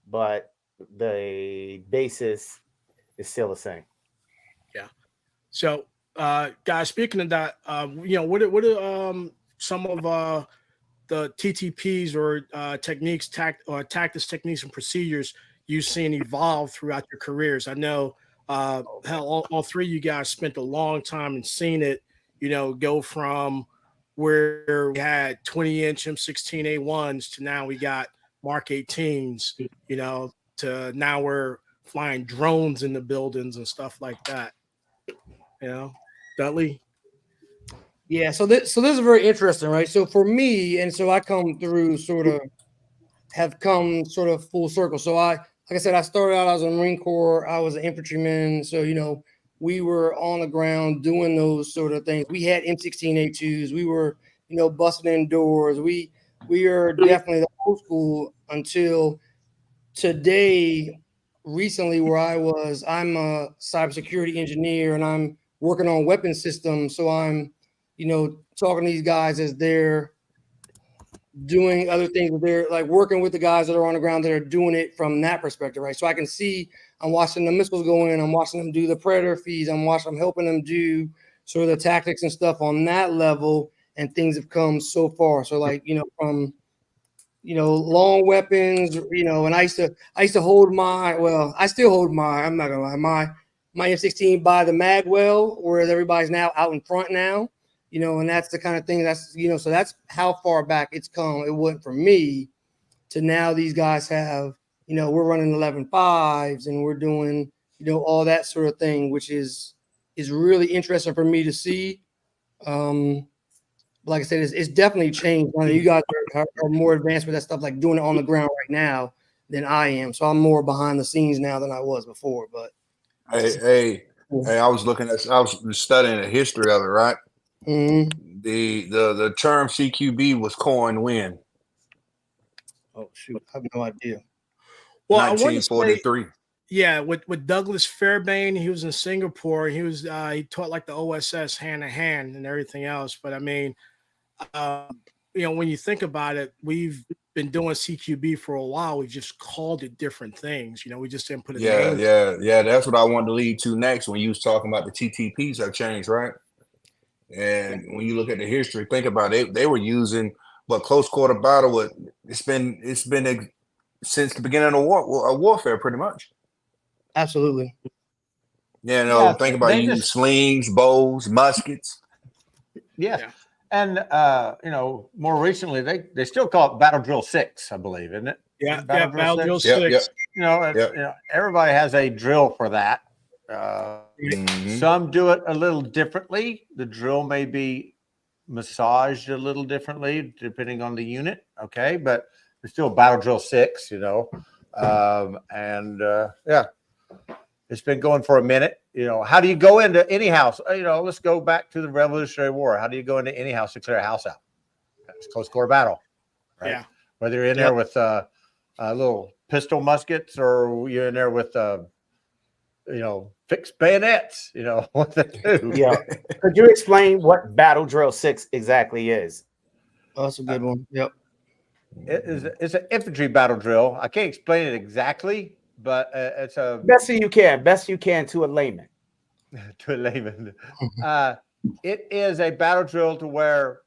but the basis is still the same. Yeah. So, guys, speaking of that, what are some of the TTPs or tactics, techniques, and procedures you've seen evolve throughout your careers? I know, hell, all three of you guys spent a long time and seen it, go from where we had 20-inch M16A1s to now we got Mark 18s, to now we're flying drones in the buildings and stuff like that. You know, Dudley. Yeah, so this is very interesting, right? So for me, and so I come through have come sort of full circle. So like I said, I started out, I was in the Marine Corps, I was an infantryman. So, we were on the ground doing those sort of things. We had M16A2s, we were, busting in doors. We are definitely the old school until today, recently, where I'm a cybersecurity engineer and I'm working on weapon systems. So I'm, talking to these guys as they're doing other things. They're like working with the guys that are on the ground that are doing it from that perspective, right? So I can see, I'm watching the missiles go in, I'm watching them do the predator feeds, I'm helping them do sort of the tactics and stuff on that level, and things have come so far. So like, from long weapons, and I used to hold I still hold I'm not gonna lie, my M16 by the mag well, whereas everybody's now out in front now, and that's the kind of thing so that's how far back it's come. It went from me to now these guys have, we're running 11.5s and we're doing, all that sort of thing, which is really interesting for me to see. Like I said, it's definitely changed. I mean, you guys are more advanced with that stuff, like doing it on the ground right now than I am. So I'm more behind the scenes now than I was before. But hey, I was studying the history of it, right? Mm-hmm. The term CQB was coined when? Oh shoot, I have no idea. Well, I want to say, 1943. yeah, with Douglas Fairbairn, he was in Singapore. He taught like the OSS hand to hand and everything else. But I mean, when you think about it, we've been doing CQB for a while. We've just called it different things. We just didn't put a name. Yeah. That's what I wanted to lead to next when you was talking about the TTPs have changed, right? And when you look at the history, think about it. They were using close quarter battle. It's been since the beginning of warfare, pretty much. Absolutely. Yeah, think about you use slings, bows, muskets. Yeah. And more recently they still call it Battle Drill 6, I believe, isn't it? Yeah, Battle Drill 6. Yep. Everybody has a drill for that. Some do it a little differently. The drill may be massaged a little differently depending on the unit. Okay, but it's still Battle Drill 6, it's been going for a minute. How do you go into any house? Let's go back to the Revolutionary War. How do you go into any house to clear a house out? It's close quarter battle, right? Yeah. Whether you're in there with little pistol muskets or you're in there with fixed bayonets, what they do. Yeah. Could you explain what Battle Drill 6 exactly is? Oh, that's a good one. Yep. It's an infantry battle drill. I can't explain it exactly, but it's a best you can to a layman. To a layman, it is a battle drill to where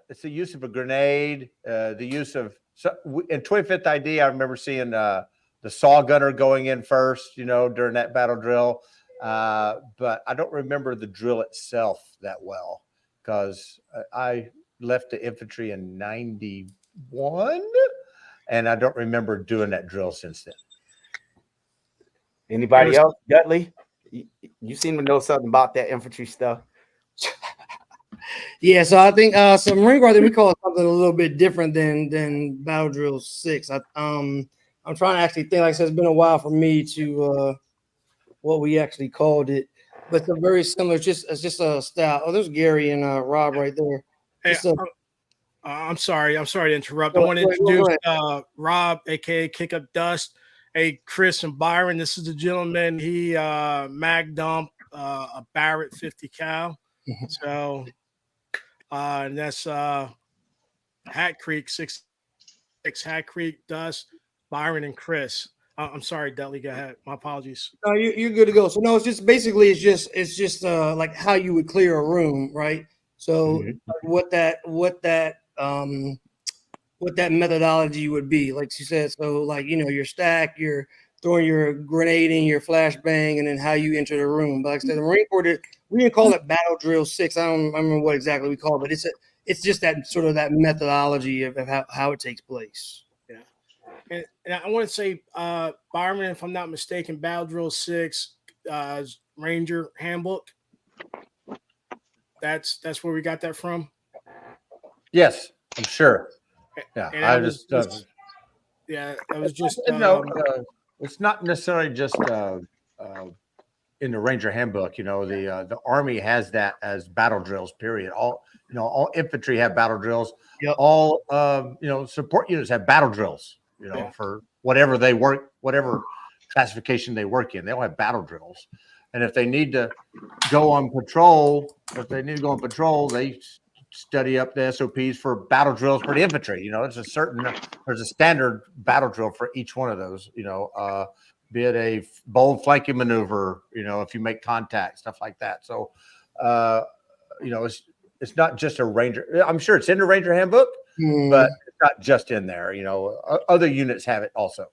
it's the use of a grenade, the use of in 25th ID. I remember seeing the saw gunner going in first, during that battle drill, but I don't remember the drill itself that well because I left the infantry in 91, and I don't remember doing that drill since then. Anybody else? Dudley, you seem to know something about that infantry stuff. Yeah, so I think so Marine Corps, we call it something a little bit different than Battle Drill 6. I'm trying to actually think. Like I said, it's been a while for me to what we actually called it, but it's very similar. It's just a style. Oh, there's Gary and Rob right there. Hey, I'm sorry to interrupt. I want to introduce Rob, aka Kick Up Dust. Hey, Chris and Byron, this is the gentleman. He mag dumped a Barrett 50 cal. So and that's Hat Creek 6 Hat Creek Dust. Byron and Chris. I'm sorry, Dudley. Go ahead. My apologies. No, you're good to go. So no, it's just basically it's just like how you would clear a room, right? So Mhm. what that methodology would be, like she said. So like your stack, you're throwing your grenade in, your flashbang, and then how you enter the room. But like I said, the Marine Corps we didn't call it Battle Drill 6. I don't remember what exactly we called it. It's just that sort of that methodology of how it takes place. And I want to say, Byron, if I'm not mistaken, Battle Drill 6, Ranger Handbook. That's where we got that from. Yes, I'm sure. Yeah, And I that was just yeah, that was just it's not necessarily just in the Ranger Handbook. The Army has that as battle drills. Period. All infantry have battle drills. Yep. All support units have battle drills. For whatever they work, whatever classification they work in, they all have battle drills. And if they need to go on patrol, they study up the SOPs for battle drills for the infantry. There's a standard battle drill for each one of those. Be it a bold flanking maneuver, if you make contact, stuff like that. So, it's not just a Ranger. I'm sure it's in the Ranger Handbook, but it's not just in there. Other units have it also.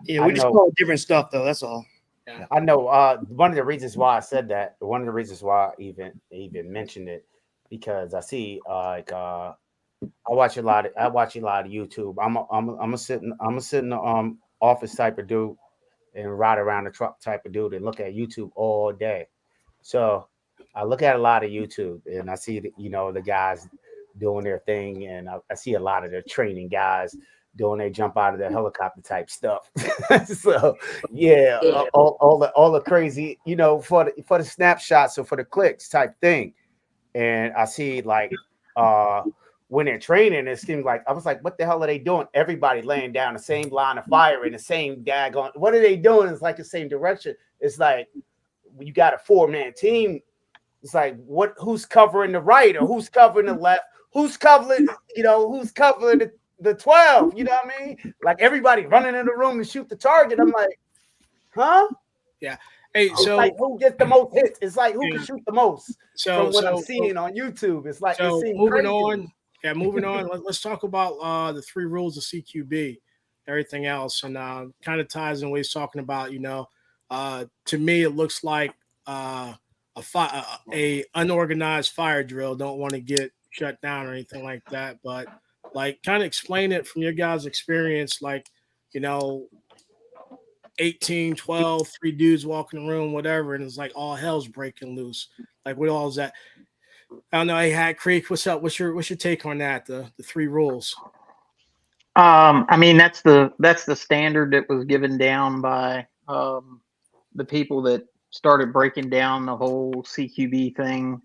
Yeah, we just call it different stuff though. That's all. Yeah. I know. One of the reasons why I said that, one of the reasons why I even mentioned it, because I see I watch a lot of YouTube. I'm a sit in the office type of dude and ride around the truck type of dude and look at YouTube all day. So I look at a lot of YouTube and I see the guys doing their thing, and I see a lot of the training guys doing they jump out of the helicopter type stuff. So yeah, all the crazy, for the snapshots or for the clicks type thing. And I see like when they're training, it seems like I was like, what the hell are they doing? Everybody laying down the same line of fire in the same daggone. What are they doing? It's like the same direction. It's like you got a 4-man team. It's like who's covering the right or who's covering the left? Who's covering, who's covering the 12? You know what I mean? Like everybody running in the room to shoot the target. I'm like, huh? Yeah. Hey, it's like who gets the most hits? It's like who can shoot the most from what I'm seeing on YouTube. It's like so it moving crazy. on. Yeah, moving on. Let's talk about the 3 rules of CQB, everything else, and kind of ties in what he's talking about. To me, it looks like a unorganized fire drill. Don't want to get shut down or anything like that, but like kind of explain it from your guys' experience, like 18, 12, 3 dudes walking the room, whatever, and it's like all hell's breaking loose. Like what all is that? I don't know. Hey, Hat Creek, what's up? What's your take on that? The 3 rules. I mean, that's the standard that was given down by the people that started breaking down the whole CQB thing,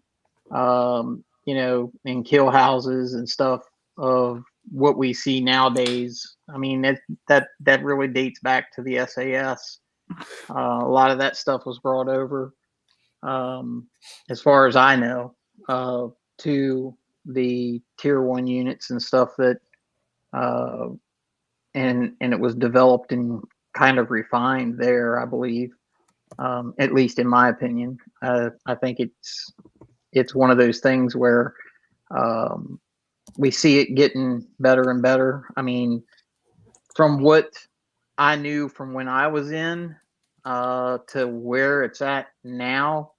in kill houses and stuff of what we see nowadays. I mean, that really dates back to the SAS. A lot of that stuff was brought over, as far as I know, to the tier 1 units and stuff that, and it was developed and kind of refined there, I believe, at least in my opinion. I think it's one of those things where we see it getting better and better. I mean, from what I knew from when I was in to where it's at now,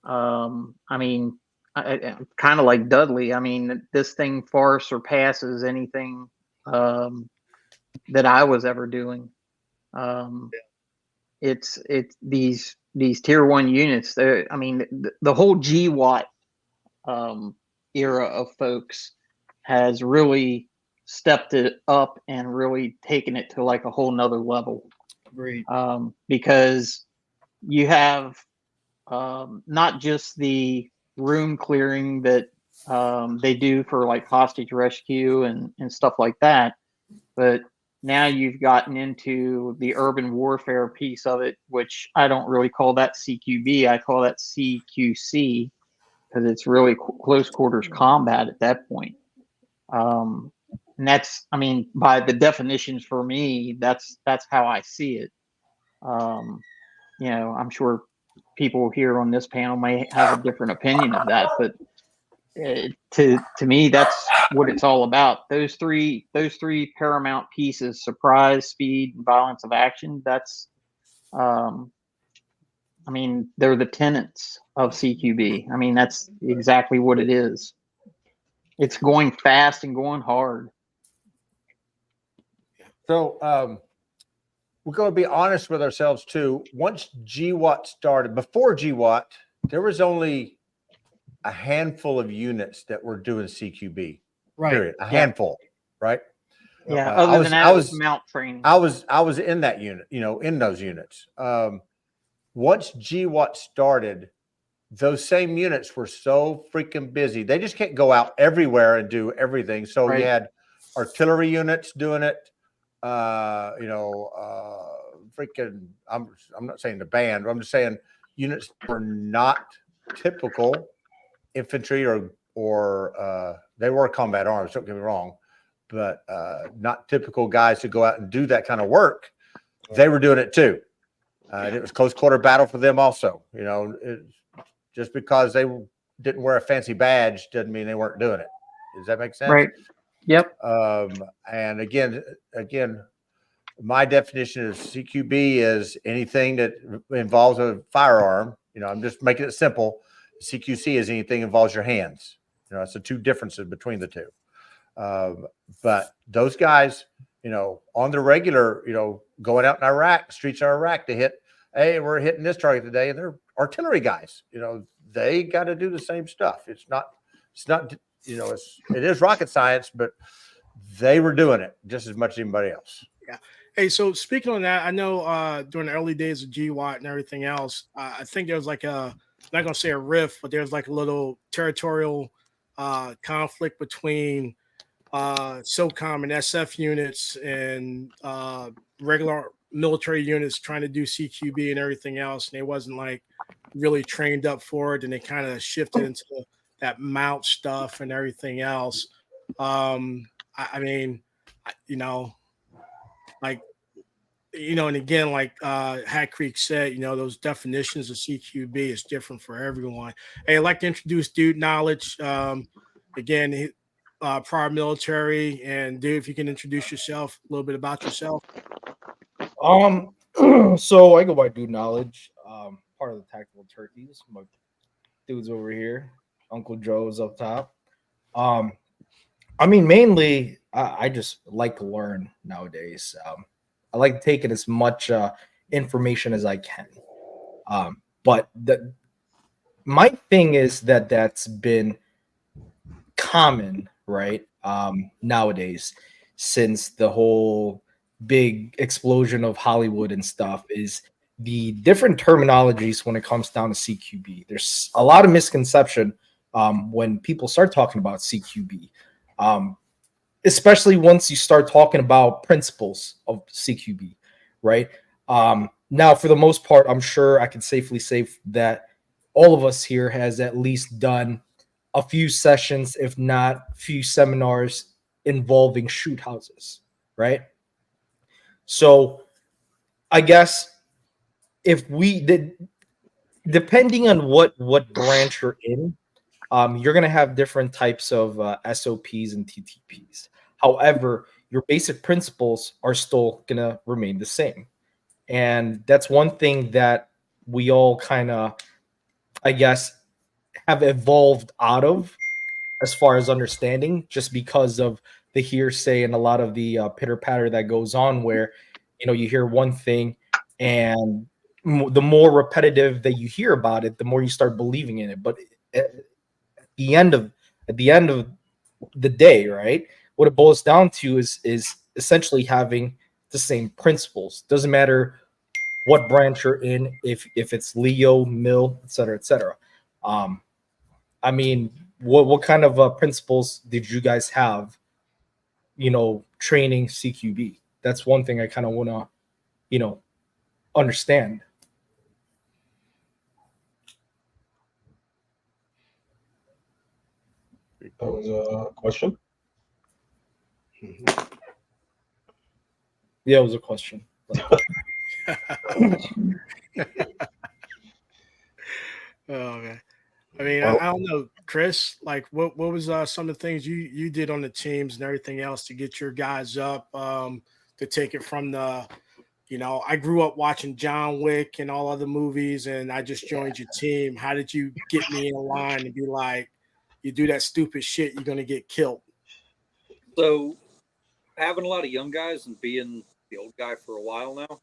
I mean, I kind of like Dudley. I mean, this thing far surpasses anything that I was ever doing. It's these tier 1 units. I mean, the whole GWAT era of folks has really stepped it up and really taken it to like a whole nother level. Agreed. Because you have not just the room clearing that they do for like hostage rescue and stuff like that, but now you've gotten into the urban warfare piece of it, which I don't really call that CQB. I call that CQC because it's really close quarters combat at that point. And that's, I mean, by the definitions for me, that's how I see it. You know, I'm sure people here on this panel may have a different opinion of that, but to me, that's what it's all about. Those three paramount pieces: surprise, speed, and violence of action. That's, I mean, they're the tenets of CQB. I mean, that's exactly what it is. It's going fast and going hard. So we're going to be honest with ourselves too. Once GWAT started, before GWAT, there was only a handful of units that were doing CQB. Right. Period. A handful, right? Yeah. I Other was- than that, I it was was- mount training. I was in that unit, you know, in those units. Once GWAT started, those same units were so freaking busy. They just can't go out everywhere and do everything. So Right. you had artillery units doing it. Freaking. I'm not saying the band, but I'm just saying units were not typical infantry or they were combat arms. Don't get me wrong, but not typical guys who go out and do that kind of work. They were doing it too. And it was close quarter battle for them also. You know, just because they didn't wear a fancy badge doesn't mean they weren't doing it. Does that make sense? Right. Yep. And again, my definition of CQB is anything that involves a firearm. You know, I'm just making it simple. CQC is anything that involves your hands. You know, it's the two differences between the two. But those guys, you know, on the regular, you know, going out in Iraq, streets of Iraq to hit, hey, we're hitting this target today, and they're artillery guys. You know, they got to do the same stuff. It's not, you know, it is rocket science, but they were doing it just as much as anybody else. Yeah. Hey, so speaking on that, I know during the early days of GWAT and everything else, I think there was like I'm not gonna say a rift, but there's like a little territorial conflict between SOCOM and SF units and regular military units trying to do CQB and everything else, and they wasn't like really trained up for it, and they kind of shifted into that mount stuff and everything else. I mean, you know, like, you know, and again, like Hat Creek said, you know, those definitions of CQB is different for everyone. Hey, I'd like to introduce Dude Knowledge. Again, prior military, and Dude, if you can introduce yourself, a little bit about yourself. So I go by Dude Knowledge, part of the Tactical Turkeys. My dudes over here, Uncle Joe's up top. I mean, mainly, I just like to learn nowadays. I like taking as much information as I can. But my thing is that's been common, right? Nowadays, since the whole big explosion of Hollywood and stuff, is the different terminologies when it comes down to CQB. There's a lot of misconception when people start talking about CQB. Especially once you start talking about principles of CQB, right? Now, for the most part, I'm sure I can safely say that all of us here has at least done a few sessions, if not a few seminars involving shoot houses, right? So I guess if we did, depending on what branch you're in, you're going to have different types of SOPs and TTPs. However, your basic principles are still going to remain the same. And that's one thing that we all kind of, I guess, have evolved out of as far as understanding, just because of the hearsay and a lot of the pitter patter that goes on, where, you know, you hear one thing and the more repetitive that you hear about it, the more you start believing in it. But at the end of the day, right, what it boils down to is essentially having the same principles. Doesn't matter what branch you're in, if it's Leo, Mill, et cetera. I mean, what kind of principles did you guys have, you know, training CQB? That's one thing I kind of want to, you know, understand. That was a question. Yeah, it was a question. Oh man. I mean, I don't know, Chris. Like, what was some of the things you did on the teams and everything else to get your guys up, to take it from the, I grew up watching John Wick and all other movies, and I just joined your team. How did you get me in line and be like, you do that stupid shit, you're gonna get killed? So, having a lot of young guys and being the old guy for a while now,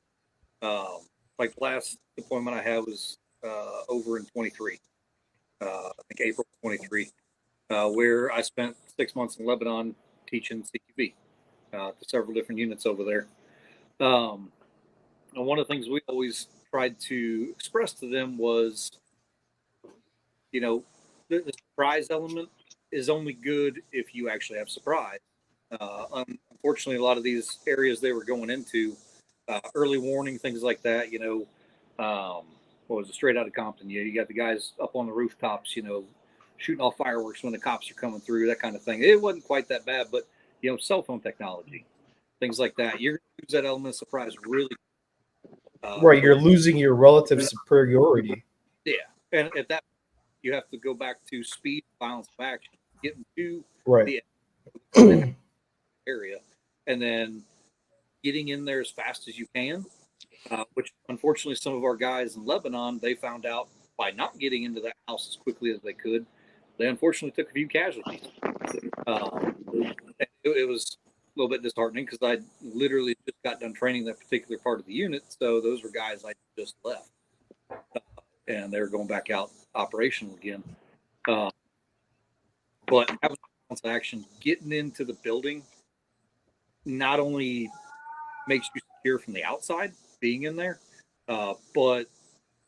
like the last deployment I had was over in 23. I think April 23, where I spent 6 months in Lebanon teaching CQB to several different units over there. And one of the things we always tried to express to them was, the surprise element is only good if you actually have surprise. Unfortunately, a lot of these areas they were going into, early warning, things like that, what was it, straight out of Compton? You got the guys up on the rooftops, shooting off fireworks when the cops are coming through, that kind of thing. It wasn't quite that bad, but cell phone technology, things like that. You're going to use that element of surprise really. Right, you're losing your relative superiority. Yeah, and at that, you have to go back to speed, violence of action, getting to Right. the area, and then getting in there as fast as you can. Which unfortunately some of our guys in Lebanon, they found out by not getting into that house as quickly as they could. They unfortunately took a few casualties. It was a little bit disheartening because I literally just got done training that particular part of the unit. So those were guys I just left. And they were going back out operational again. But having action, getting into the building, not only makes you secure from the outside, being in there, but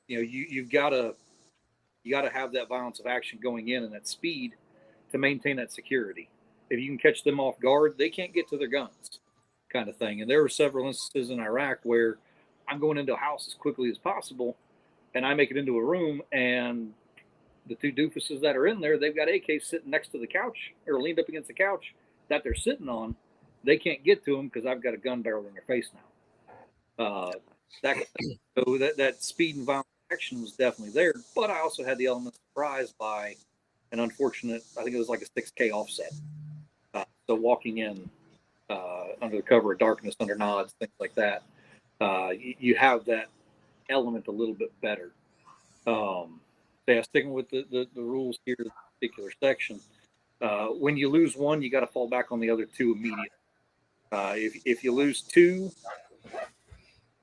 you've got to have that balance of action going in and that speed to maintain that security. If you can catch them off guard, they can't get to their guns, kind of thing. And there were several instances in Iraq where I'm going into a house as quickly as possible, and I make it into a room, and the two doofuses that are in there, they've got AKs sitting next to the couch or leaned up against the couch that they're sitting on. They can't get to them because I've got a gun barrel in their face now. So that speed and violent action was definitely there, but I also had the element of surprise by an unfortunate, I think it was like a 6K offset. So walking in under the cover of darkness, under nods, things like that, you have that element a little bit better. Yeah, sticking with the rules here, in this particular section, when you lose one, you got to fall back on the other two immediately. If you lose two,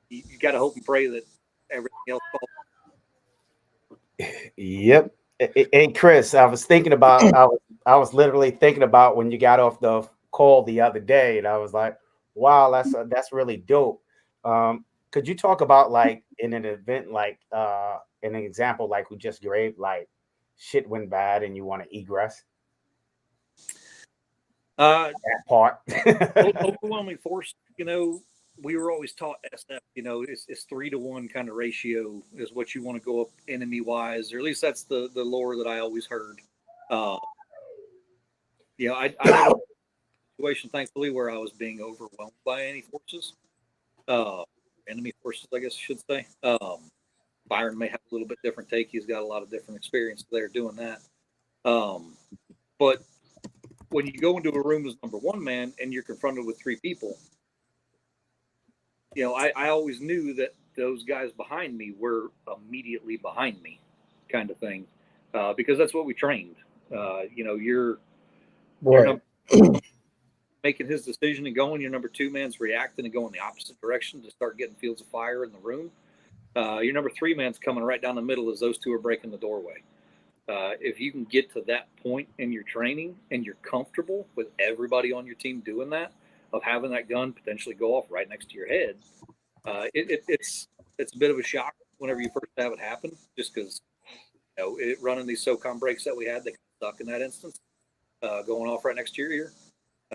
you got to hope and pray that everything else falls. Yep. Hey, Chris, I was thinking about, I was literally thinking about when you got off the call the other day, and I was like, wow, that's really dope. Could you talk about, like, in an event, like an example like we just gave, like shit went bad and you want to egress? That part. Overwhelming force, we were always taught SF, it's 3-to-1 kind of ratio is what you want to go up enemy wise, or at least that's the lore that I always heard. I had a situation, thankfully, where I was being overwhelmed by enemy forces, I guess I should say. Byron may have a little bit different take. He's got a lot of different experience there doing that. But when you go into a room as number one man and you're confronted with three people, I always knew that those guys behind me were immediately behind me, kind of thing, because that's what we trained. You're making his decision and going. Your number two man's reacting and going the opposite direction to start getting fields of fire in the room. Your number three man's coming right down the middle as those two are breaking the doorway. If you can get to that point in your training and you're comfortable with everybody on your team doing that, of having that gun potentially go off right next to your head, it's a bit of a shock whenever you first have it happen, just because running these SOCOM breaks that we had, they stuck in that instance, going off right next to your ear,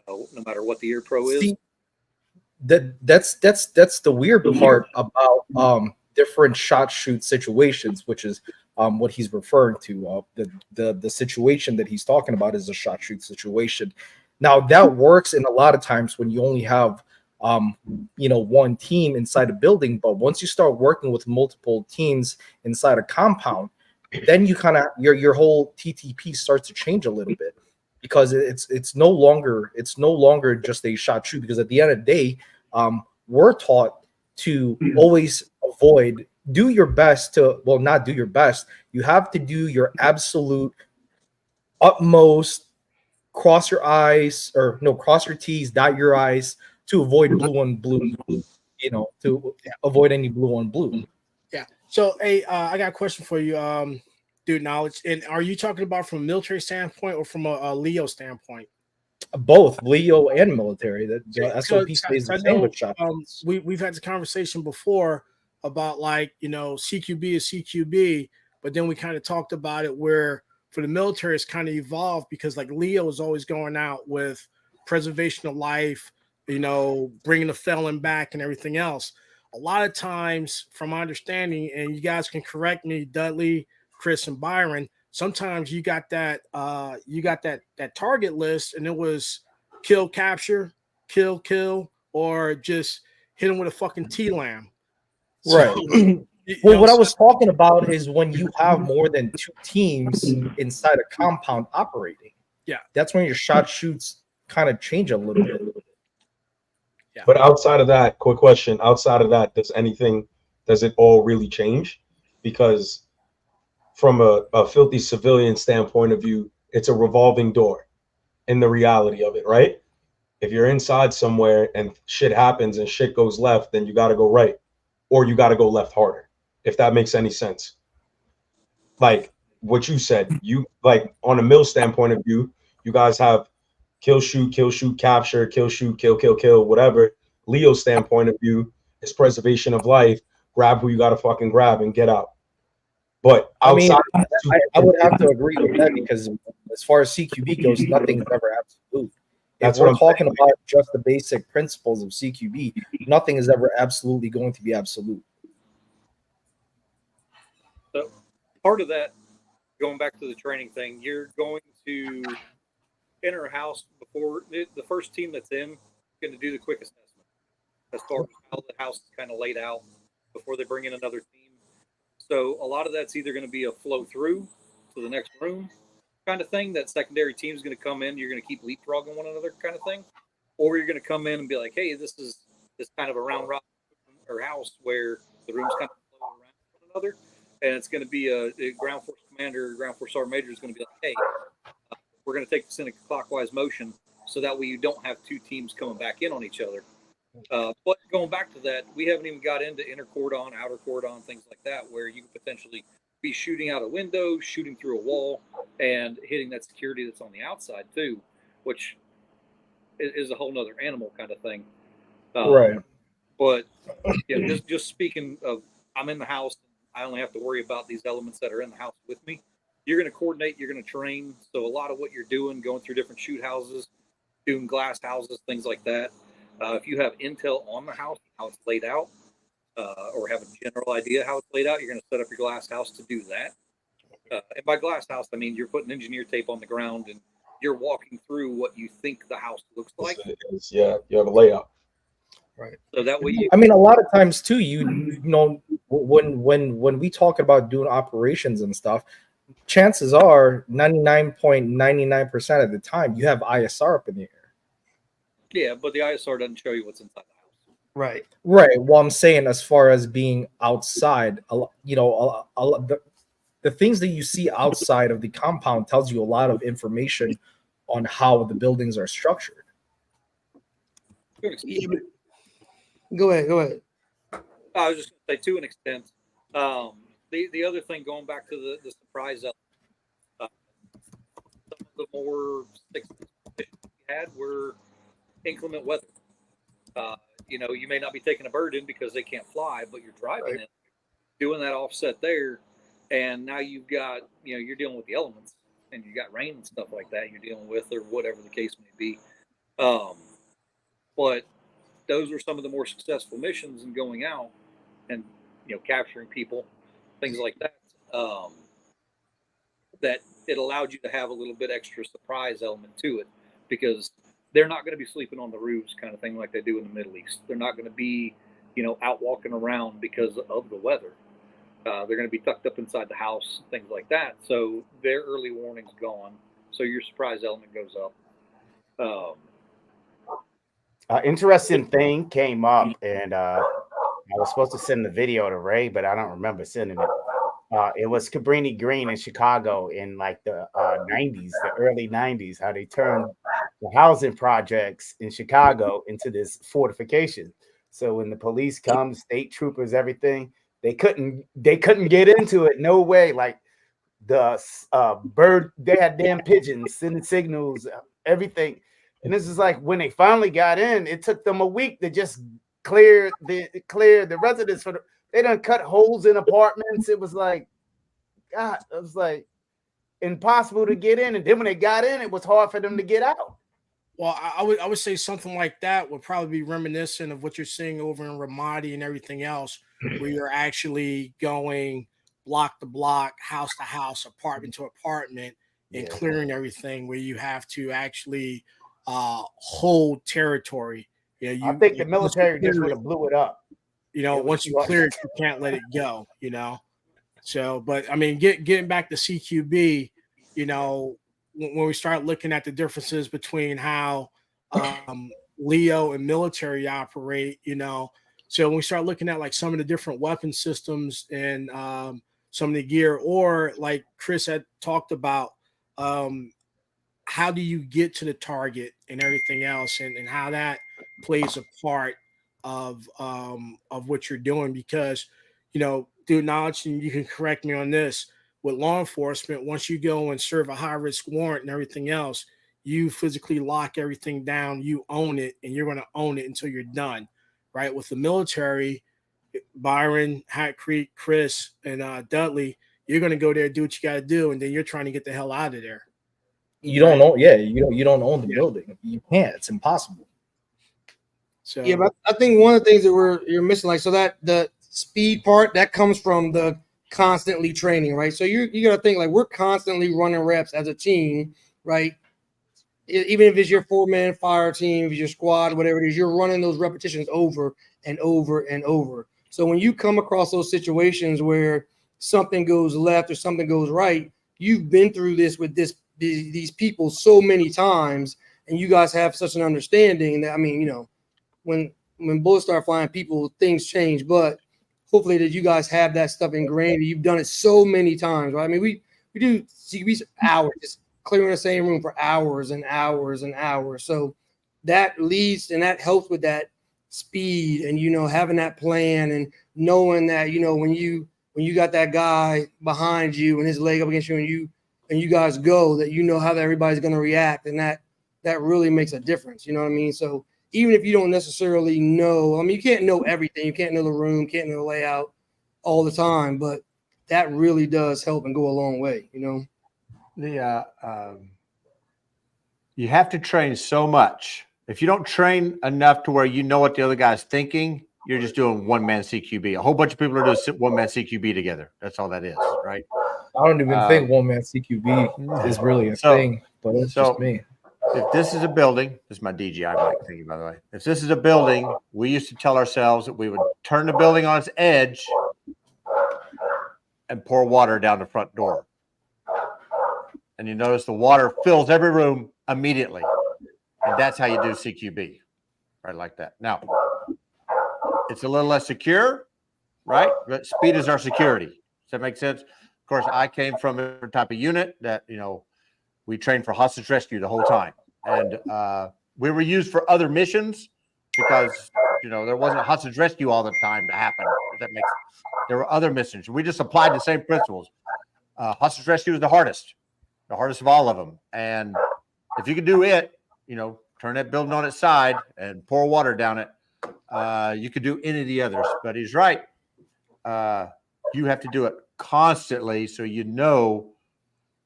no matter what the ear pro is. See, that's the weird part about different shot shoot situations, which is what he's referring to. The situation that he's talking about is a shot shoot situation. Now that works in a lot of times when you only have one team inside a building, but once you start working with multiple teams inside a compound, then you kind of your whole TTP starts to change a little bit, because it's no longer just a shot shoot, because at the end of the day, we're taught to always do your best to, well, not do your best, you have to do your absolute utmost, cross your T's, dot your I's, to avoid blue on blue, to avoid any blue on blue. Yeah. So, hey, I got a question for you, dude. Knowledge. And are you talking about from a military standpoint or from a Leo standpoint? Both Leo and military. That the So, SOP stays the I same know with shot. we've had the conversation before about, like, CQB is CQB, but then we kind of talked about it where for the military it's kind of evolved, because like Leo is always going out with preservation of life, bringing the felon back and everything else. A lot of times, from my understanding, and you guys can correct me, Dudley, Chris, and Byron, sometimes you got that target list, and it was kill, capture, kill, or just hit him with a fucking T-lam. Right. Well, what I was talking about is when you have more than two teams inside a compound operating. Yeah. That's when your shot shoots kind of change a little bit. Yeah. But outside of that, quick question, outside of that, does it all really change? Because from a filthy civilian standpoint of view, it's a revolving door in the reality of it, right? If you're inside somewhere and shit happens and shit goes left, then you got to go right, or you got to go left harder, if that makes any sense. Like what you said, you like on a mill standpoint of view, you guys have kill, shoot, capture, kill, shoot, kill, whatever. Leo standpoint of view is preservation of life. Grab who you got to fucking grab and get out. But outside, I would have to agree with that, because as far as CQB goes, nothing's ever absolute. If we're talking about just the basic principles of CQB, nothing is ever absolutely going to be absolute. So part of that, going back to the training thing, you're going to enter a house before the first team that's in going to do the quick assessment as far as how the house is kind of laid out before they bring in another team. So a lot of that's either going to be a flow through to the next room kind of thing. That secondary team is going to come in. You're going to keep leapfrogging one another kind of thing. Or you're going to come in and be like, hey, this is this kind of a round robin or house where the rooms kind of flow around one another. And it's going to be a ground force commander, ground force sergeant major is going to be like, hey, we're going to take this in a clockwise motion so that way you don't have two teams coming back in on each other. But going back to that, we haven't even got into inner cordon, outer cordon, things like that, where you could potentially be shooting out a window, shooting through a wall, and hitting that security that's on the outside too, which is a whole nother animal kind of thing. Right. But just speaking of, I'm in the house, I only have to worry about these elements that are in the house with me. You're going to coordinate, you're going to train. So a lot of what you're doing, going through different shoot houses, doing glass houses, things like that. If you have intel on the house, how it's laid out, or have a general idea how it's laid out, you're going to set up your glass house to do that. And by glass house, I mean you're putting engineer tape on the ground and you're walking through what you think the house looks like. Yeah, you have a layout. Right. So that way you. I mean, a lot of times too, when we talk about doing operations and stuff, chances are 99.99% of the time you have ISR up in the air. Yeah, but the ISR doesn't show you what's inside the house. Right. Right. Well, I'm saying as far as being outside, the things that you see outside of the compound tells you a lot of information on how the buildings are structured. Yeah, go ahead. I was just going to say, to an extent, the other thing, going back to the surprise element, some of the more successful missions we had were inclement weather. You may not be taking a bird in because they can't fly, but you're driving it, doing that offset there, and now you've got, you're dealing with the elements, and you got rain and stuff like that you're dealing with, or whatever the case may be. But those were some of the more successful missions in going out and capturing people, things like that. That it allowed you to have a little bit extra surprise element to it, because they're not going to be sleeping on the roofs kind of thing like they do in the Middle East. They're not going to be, out walking around because of the weather. They're going to be tucked up inside the house, things like that. So their early warning's gone. So your surprise element goes up. Interesting thing came up, and I was supposed to send the video to Ray, but I don't remember sending it. It was Cabrini Green in Chicago in like the 90s, the early 90s, how they turned the housing projects in Chicago into this fortification. So when the police come, state troopers, everything, they couldn't get into it. No way. Like the bird, they had damn pigeons sending signals, everything. And this is like when they finally got in, it took them a week to just clear the residents for they done cut holes in apartments. It was like, God, it was like impossible to get in. And then when they got in, it was hard for them to get out. Well, I would say something like that would probably be reminiscent of what you're seeing over in Ramadi and everything else, where you're actually going block to block, house to house, apartment to apartment, and clearing everything, where you have to actually hold territory. I think the military just would have blew it up. Once you clear it, you can't let it go. So, but I mean, getting back to CQB, when we start looking at the differences between how Leo and military operate, so when we start looking at like some of the different weapon systems and some of the gear, or like Chris had talked about, how do you get to the target and everything else, and how that plays a part of what you're doing, because, through knowledge, and you can correct me on this, with law enforcement, once you go and serve a high-risk warrant and everything else, you physically lock everything down, you own it, and you're going to own it until you're done, right? With the military, Byron, Hat Creek, Chris, and Dudley, you're going to go there, do what you got to do, and then you're trying to get the hell out of there. You don't own, you don't own the building. You can't. It's impossible. So yeah, but I think one of the things that you're missing, like, so that the speed part that comes from the constantly training, right? So you got to think like we're constantly running reps as a team, right? Even if it's your 4-man fire team, if it's your squad, whatever it is, you're running those repetitions over and over and over. So when you come across those situations where something goes left or something goes right, you've been through this with these people so many times, and you guys have such an understanding that, I mean, when bullets start flying, things change, but hopefully that you guys have that stuff ingrained. You've done it so many times, right? I mean, we do CQBs hours, just clearing the same room for hours and hours and hours. So that leads and that helps with that speed and, having that plan and knowing that, when you got that guy behind you and his leg up against you and you guys go, that how that everybody's going to react, and that really makes a difference. You know what I mean? So even if you don't necessarily know, I mean, you can't know everything. You can't know the room, can't know the layout all the time, but that really does help and go a long way, You have to train so much. If you don't train enough to where you know what the other guy's thinking, you're just doing one-man CQB. A whole bunch of people are doing one-man CQB together. That's all that is, right? I don't even think one-man CQB is really a thing, but it's just me. If this is a building, this is my DJI mic thingy, by the way. If this is a building, we used to tell ourselves that we would turn the building on its edge and pour water down the front door. And you notice the water fills every room immediately. And that's how you do CQB, right, like that. Now, it's a little less secure, right? But speed is our security. Does that make sense? Of course, I came from a different type of unit that, we trained for hostage rescue the whole time. And we were used for other missions because, there wasn't hostage rescue all the time to happen. If that makes sense. There were other missions. We just applied the same principles. Hostage rescue is the hardest of all of them. And if you could do it, turn that building on its side and pour water down it, you could do any of the others. But he's right. You have to do it constantly so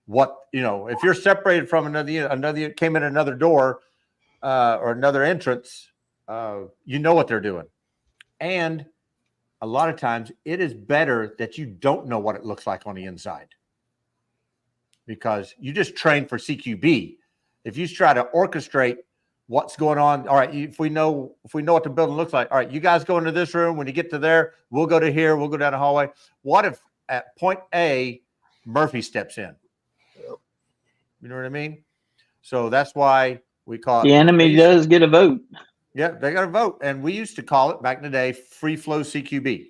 what, if you're separated from another came in another door or another entrance, what they're doing. And a lot of times it is better that you don't know what it looks like on the inside, because you just train for CQB. If you try to orchestrate what's going on. All right, if we know what the building looks like, all right, you guys go into this room. When you get to there, we'll go to here. We'll go down the hallway. What if at point A, Murphy steps in? You know what I mean? So that's why we call it. The enemy does get a vote. Yeah, they got to vote. And we used to call it back in the day free flow CQB,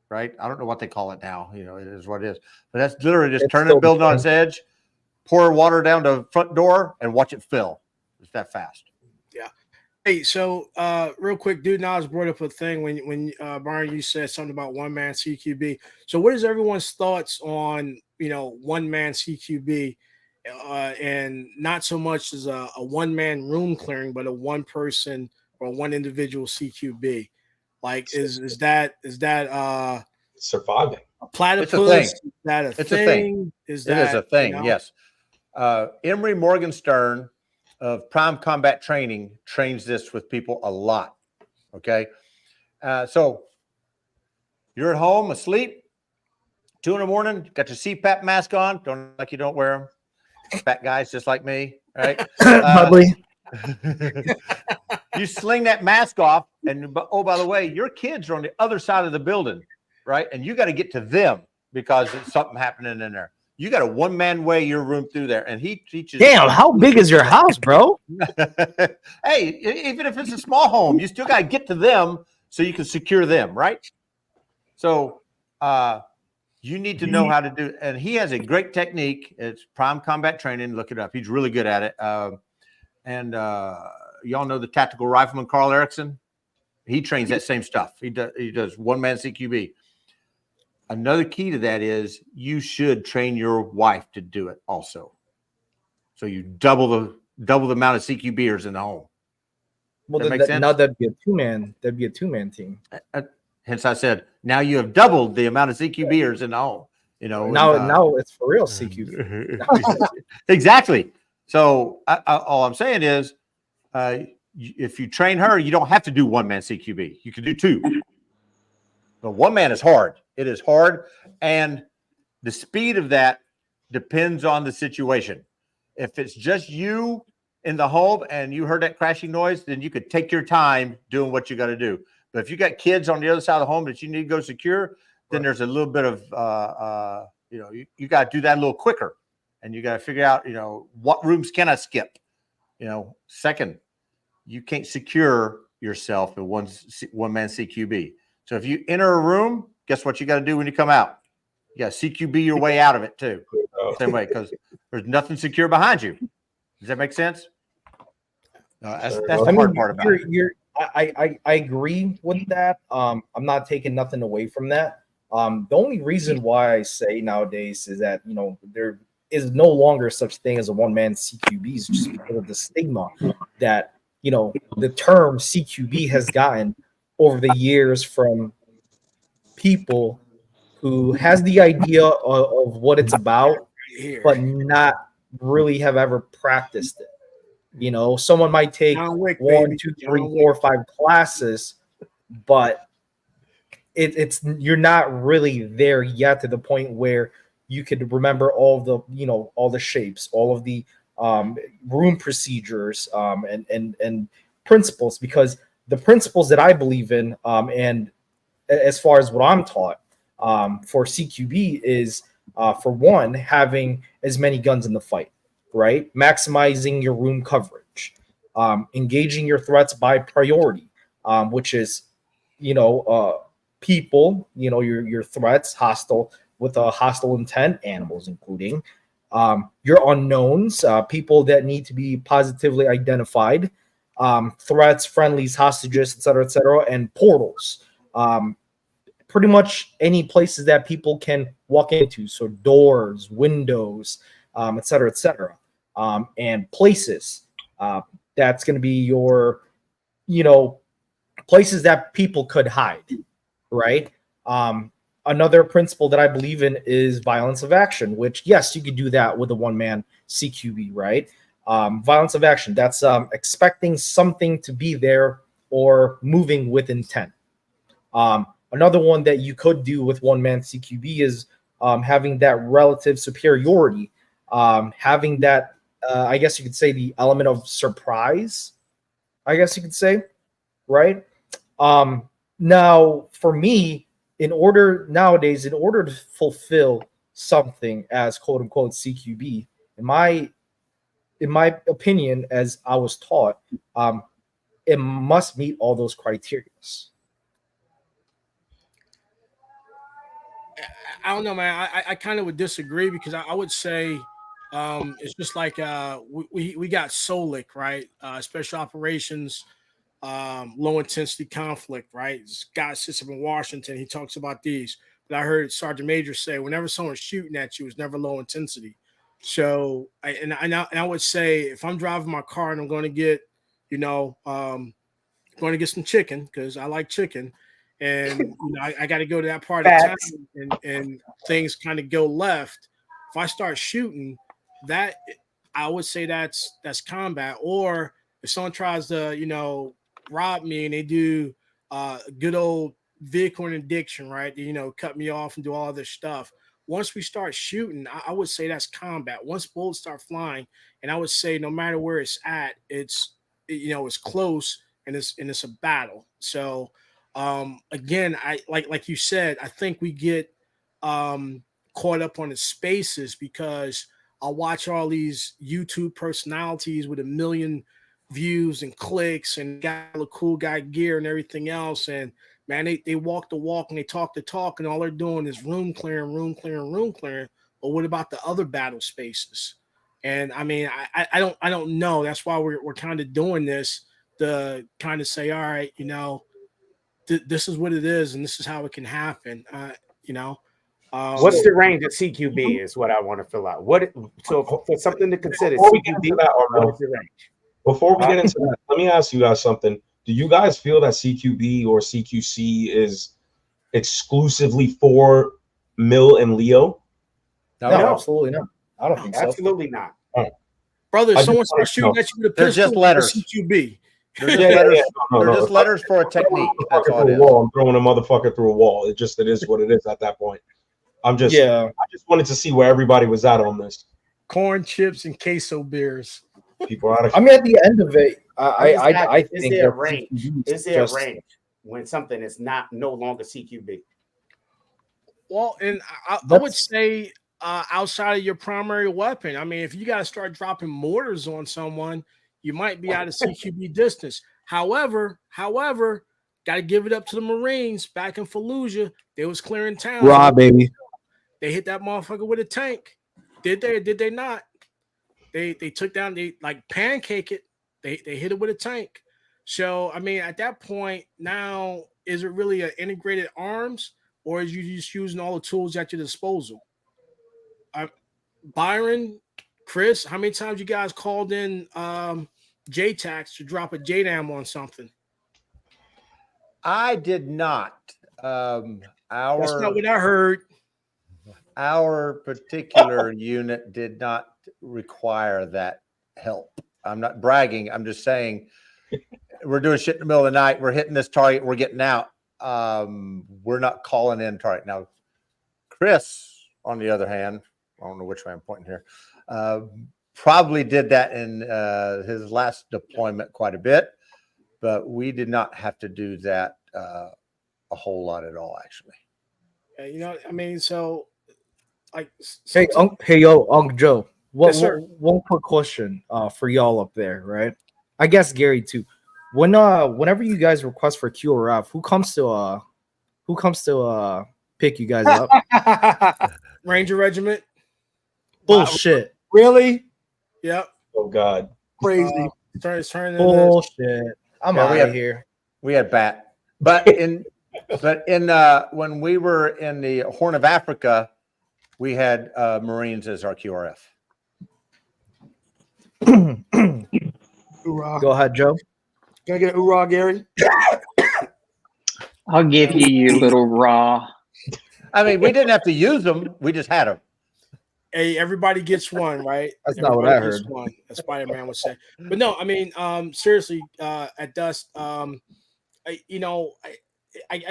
right? I don't know what they call it now. You know, it is what it is. But that's literally just turn the building on its edge, pour water down the front door, and watch it fill. It's that fast. Yeah. Hey, so real quick, dude, Nas brought up a thing when Brian, you said something about one man CQB. So what is everyone's thoughts on, one man CQB and not so much as a one man room clearing, but a one person or one individual CQB? Like, is that surviving a platypus? It's a thing. Is that a It's thing? a thing. Is It is a thing. you know? Yes. Emery Morgenstern of Prime Combat Training trains this with people a lot. Okay. So you're at home asleep, 2 a.m, got your CPAP mask on. Don't like you don't wear them. Fat guys just like me, right? You sling that mask off, and oh, by the way, your kids are on the other side of the building, right? And you got to get to them because there's something happening in there. You got a one-man way your room through there, and he teaches. Damn, how big is your house, bro? Hey, even if it's a small home, you still got to get to them so you can secure them, right? So you need to know how to do it. And he has a great technique. It's Prime Combat Training. Look it up. He's really good at it. And y'all know the tactical rifleman Carl Erickson. He trains that same stuff. He does one-man CQB. Another key to that is you should train your wife to do it also. So you double the amount of CQBers in the home. Well, that makes sense? Now that'd be a two-man team. Hence I said, now you have doubled the amount of CQBers in the home. Now it's for real CQB. Exactly. So all I'm saying is, if you train her, you don't have to do one-man CQB. You can do two. But one man is hard. It is hard. And the speed of that depends on the situation. If it's just you in the home and you heard that crashing noise, then you could take your time doing what you got to do. But if you got kids on the other side of the home that you need to go secure, then there's a little bit of, you got to do that a little quicker. And you got to figure out, what rooms can I skip? Second, you can't secure yourself in one-man CQB. So if you enter a room, guess what you got to do when you come out? You got to CQB your way out of it too. Same way, because there's nothing secure behind you. Does that make sense? That's the hard part about it. I agree with that. I'm not taking nothing away from that. The only reason why I say nowadays is that there is no longer such thing as a one-man CQB is just because of the stigma that the term CQB has gotten over the years from people who has the idea of what it's about, but not really have ever practiced it. Someone might take 1, 2, 3, 4, 5 classes, but it's you're not really there yet to the point where you could remember all the shapes, all of the room procedures, and principles, because the principles that I believe in, and as far as what I'm taught for CQB is, for one, having as many guns in the fight, right? Maximizing your room coverage, engaging your threats by priority, which is, people, your threats, hostile with a hostile intent, animals including, your unknowns, people that need to be positively identified, threats, friendlies, hostages, etc., and portals. Pretty much any places that people can walk into, so doors, windows, etc., and places. That's going to be your, places that people could hide, right? Another principle that I believe in is violence of action, which, yes, you could do that with a one-man CQB, right? Violence of action, that's expecting something to be there or moving with intent. Another one that you could do with one-man CQB is having that relative superiority, having that, I guess you could say, the element of surprise, I guess you could say, right? Now for me, in order to fulfill something as quote unquote CQB, in my opinion, as I was taught, it must meet all those criteria. I don't know, man. I kind of would disagree because I would say it's just like we got SOLIC, right? Special operations, low intensity conflict, right? This guy sits up in Washington. He talks about these. But I heard Sergeant Major say whenever someone's shooting at you, it's never low intensity. So I would say if I'm driving my car and I'm going to get, going to get some chicken because I like chicken, and I got to go to that part of town, and things kind of go left. If I start shooting, that I would say that's combat. Or if someone tries to rob me and they do good old vehicle interdiction, right? They, cut me off and do all this stuff. Once we start shooting, I would say that's combat. Once bullets start flying, and I would say no matter where it's at, it's close and it's a battle. So again, I like you said, I think we get caught up on the spaces because I watch all these YouTube personalities with 1 million views and clicks and got all the cool guy gear and everything else. And man, they walk the walk and they talk the talk, and all they're doing is room clearing, room clearing, room clearing. But what about the other battle spaces? And I mean, I don't know. That's why we're kind of doing this to kind of say, all right, this is what it is, and this is how it can happen. What's the range of CQB is what I want to fill out. So for something to consider Before we get CQB, into that, what Armel, is the range? before we get into that, let me ask you guys something. Do you guys feel that CQB or CQC is exclusively for Mill and Leo? No, No. absolutely not. I don't think so. Absolutely not. Brother, if I someone just wanna starts shooting know. at you with a They're pistol, just letters. it's CQB. They're just Yeah, letters. no. They're just letters for a technique. That's all it Through a is. wall. I'm throwing a motherfucker through a wall. It is what it is at that point. I just wanted to see where everybody was at on this. Corn chips and queso beers. People are out of I mean, at the end of it, I Is think there a that range? CQB Is there just- a range when something is no longer CQB? Well, and I would say outside of your primary weapon, I mean, if you got to start dropping mortars on someone, you might be out of CQB distance. However, got to give it up to the Marines back in Fallujah. They was clearing towns. Raw, baby. They hit that motherfucker with a tank. Did they or did they not? They took down, they like pancake it. They hit it with a tank. So I mean, at that point, now is it really an integrated arms, or is you just using all the tools at your disposal? Byron, Chris, how many times you guys called in JTAX to drop a JDAM on something? I did not. That's not what I heard. Our particular unit did not require that help. I'm not bragging. I'm just saying we're doing shit in the middle of the night. We're hitting this target. We're getting out. We're not calling in target. Now, Chris, on the other hand, I don't know which way I'm pointing here, probably did that in his last deployment quite a bit, but we did not have to do that a whole lot at all, actually. I mean, so like, Hey, Uncle Joe. Yes, sir. One quick question for y'all up there, right? I guess Gary too. Whenever you guys request for QRF, who comes to pick you guys up? Ranger Regiment. Bullshit. Really? Yep. Oh God. Crazy. Turning Bullshit. I'm Yeah, out of here. We had bat, but in when we were in the Horn of Africa, we had Marines as our QRF. Hoorah. Go ahead, Joe. Can I get a hoorah, Gary? I'll give you little raw. I mean, we didn't have to use them; we just had them. Hey, everybody gets one, right? That's not what I Everybody gets heard. one, as Spider-Man would say. But no, I mean, seriously, at Dust, I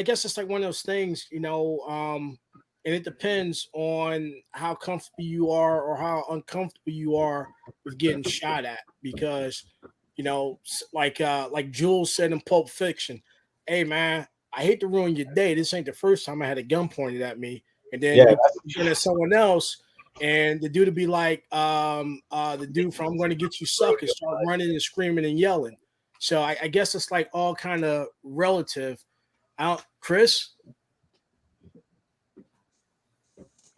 guess it's like one of those things, and it depends on how comfortable you are or how uncomfortable you are with getting shot at. Because like Jules said in Pulp Fiction, "Hey man, I hate to ruin your day. This ain't the first time I had a gun pointed at me." And then Yeah. you point at someone else, and the dude would be like, the dude from "I'm going to get you sucker" start running and screaming and yelling. So I guess it's like all kind of relative. Chris.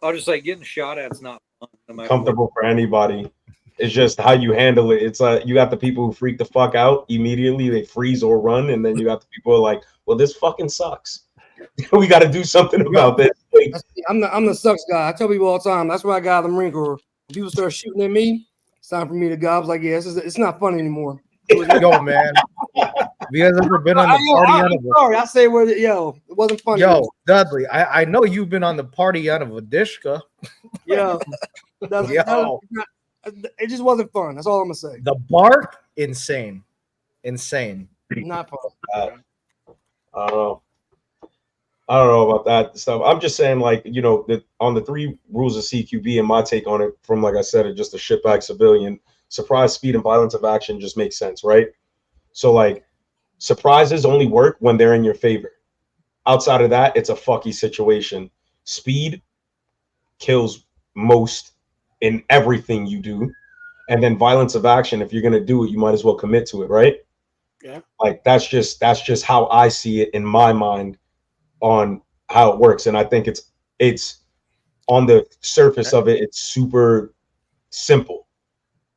I'll just say getting shot at is not fun, no matter Comfortable for anybody. It's just how you handle it. It's you got the people who freak the fuck out immediately, they freeze or run, and then you got the people who are like, well, this fucking sucks. We got to do something about this. I'm the sucks guy. I tell people all the time. That's why I got out of the Marine Corps. When people start shooting at me, it's time for me to go. I was like, yeah, it's not fun anymore. Yo, man. Have you guys ever been on the party end of a sorry, I say it wasn't funny. Yo, Dudley, I know you've been on the party end of a dishka. Yeah. Yo. It just wasn't fun. That's all I'm gonna say. The bark, insane. Not fun. I don't know about that stuff. I'm just saying, like, on the 3 rules of CQB, and my take on it from, like I said, just a shitbag civilian, surprise, speed, and violence of action just makes sense, right? So, like, surprises only work when they're in your favor. Outside of that, it's a fucky situation. Speed kills most in everything you do. And then violence of action, if you're going to do it, you might as well commit to it, right? Yeah. Like, that's just how I see it in my mind on how it works. And I think it's on the surface of it, it's super simple.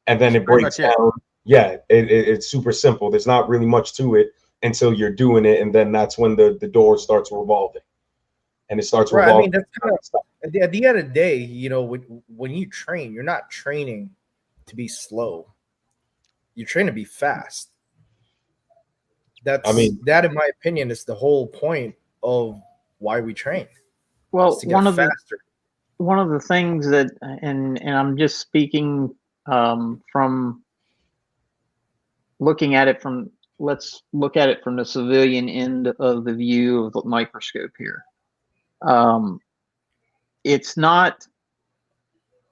And then it breaks down. Yeah, it's super simple. There's not really much to it until you're doing it, and then that's when the door starts revolving. And it starts revolving. I mean, that's kind of, at the end of the day, when you train, you're not training to be slow. You train to be fast. That, in my opinion, is the whole point of why we train. Well, one of the things that, and I'm just speaking from looking at it from, let's look at it from the civilian end of the view of the microscope here. It's not,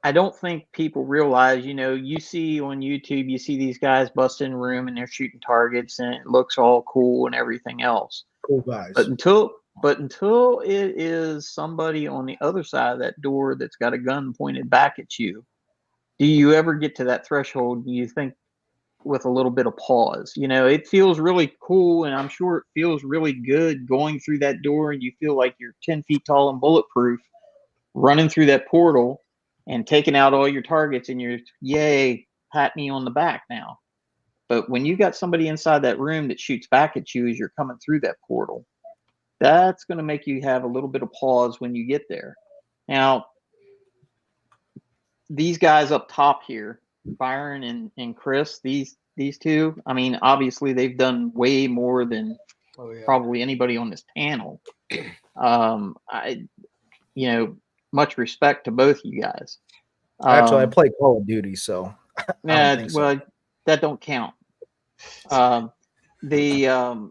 I don't think people realize, you see on YouTube, you see these guys busting in a room and they're shooting targets and it looks all cool and everything else. Cool guys. But until it is somebody on the other side of that door that's got a gun pointed back at you, do you ever get to that threshold? Do you think with a little bit of pause? It feels really cool, and I'm sure it feels really good going through that door, and you feel like you're 10 feet tall and bulletproof, running through that portal and taking out all your targets, and you're, yay, pat me on the back now. But when you got somebody inside that room that shoots back at you as you're coming through that portal, that's going to make you have a little bit of pause when you get there. Now, these guys up top here, Byron and Chris, these two, I mean, obviously they've done way more than probably anybody on this panel. Much respect to both of you guys. Actually, I play Call of Duty, so well, that don't count. The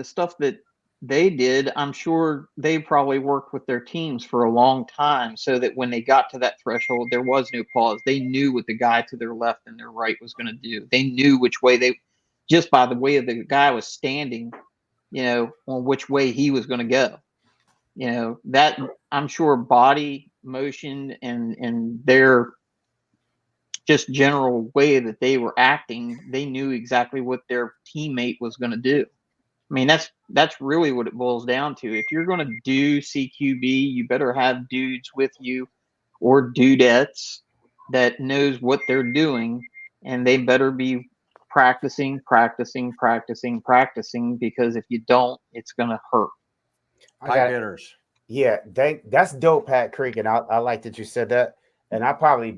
stuff that they did, I'm sure they probably worked with their teams for a long time so that when they got to that threshold, there was no pause. They knew what the guy to their left and their right was going to do. They knew which way just by the way the guy was standing, on which way he was going to go. That I'm sure body motion and their just general way that they were acting, they knew exactly what their teammate was going to do. I mean, that's really what it boils down to. If you're going to do CQB, you better have dudes with you or dudettes that knows what they're doing, and they better be practicing, because if you don't, it's going to hurt. Pipe hitters. Yeah, that's dope, Pat Creek, and I like that you said that. And I probably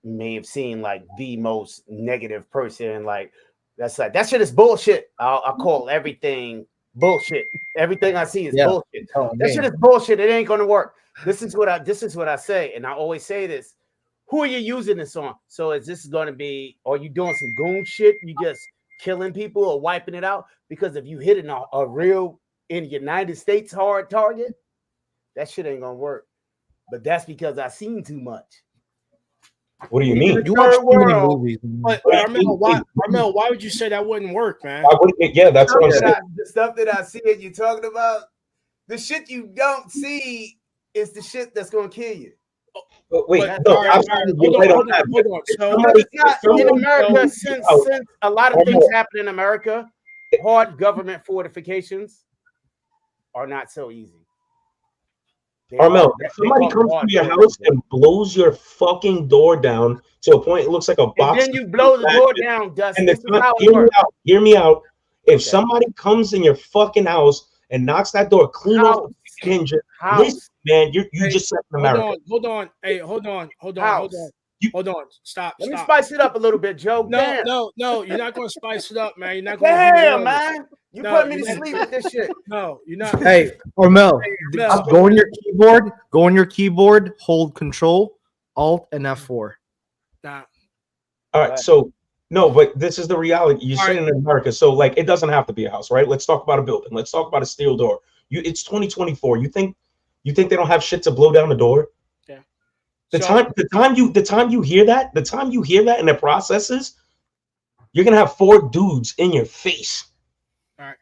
may have seen the most negative person, that's like, that shit is bullshit. I'll call everything bullshit. Everything I see is bullshit. That shit is bullshit. It ain't gonna work. This is what I say, and I always say this. Who are you using this on? So is this gonna be? Are you doing some goon shit? You just killing people or wiping it out? Because if you hit a real in the United States hard target, that shit ain't gonna work. But that's because I seen too much. What do you mean? You watch Third too many world. movies. Man. But What do you mean? Armel, why would you say that wouldn't work, man? Why would it- yeah, that's what I'm saying. The stuff that I see and you talking about, the shit you don't see is the shit that's gonna kill you. Wait, But, no, all right, absolutely, hold you're on, right on hold on, that. hold on. If So- somebody- It's not if somebody- in America out. since a lot of Armel. things happen in America. Hard government fortifications are not so easy. Armel, if somebody comes to your house and blows your fucking door down to a point it looks like a and box, then you blow the door down, Dustin. and This is how it hear me works. out. Hear me out. If Okay. somebody comes in your fucking house and knocks that door clean off the hinges, listen, man, you Hey, just said in America. Hold on. Hey, hold on. House. Hold on. Stop. Let me Stop. spice it up a little bit, Joe. No, Damn. no. You're not going to spice it up, man. You're not going to. Damn, man. You No, put me to you're not- sleep with this shit. No, you're not. Hey, Armel, Mel. go on your keyboard. Go on your keyboard. Hold Control, Alt, and F4. Nah. All right, so no, but this is the reality. You're All saying in America, so like it doesn't have to be a house, right? Let's talk about a building. Let's talk about a steel door. It's 2024. You think they don't have shit to blow down the door? Yeah. The time you hear that, and the processes, you're gonna have 4 dudes in your face. All right.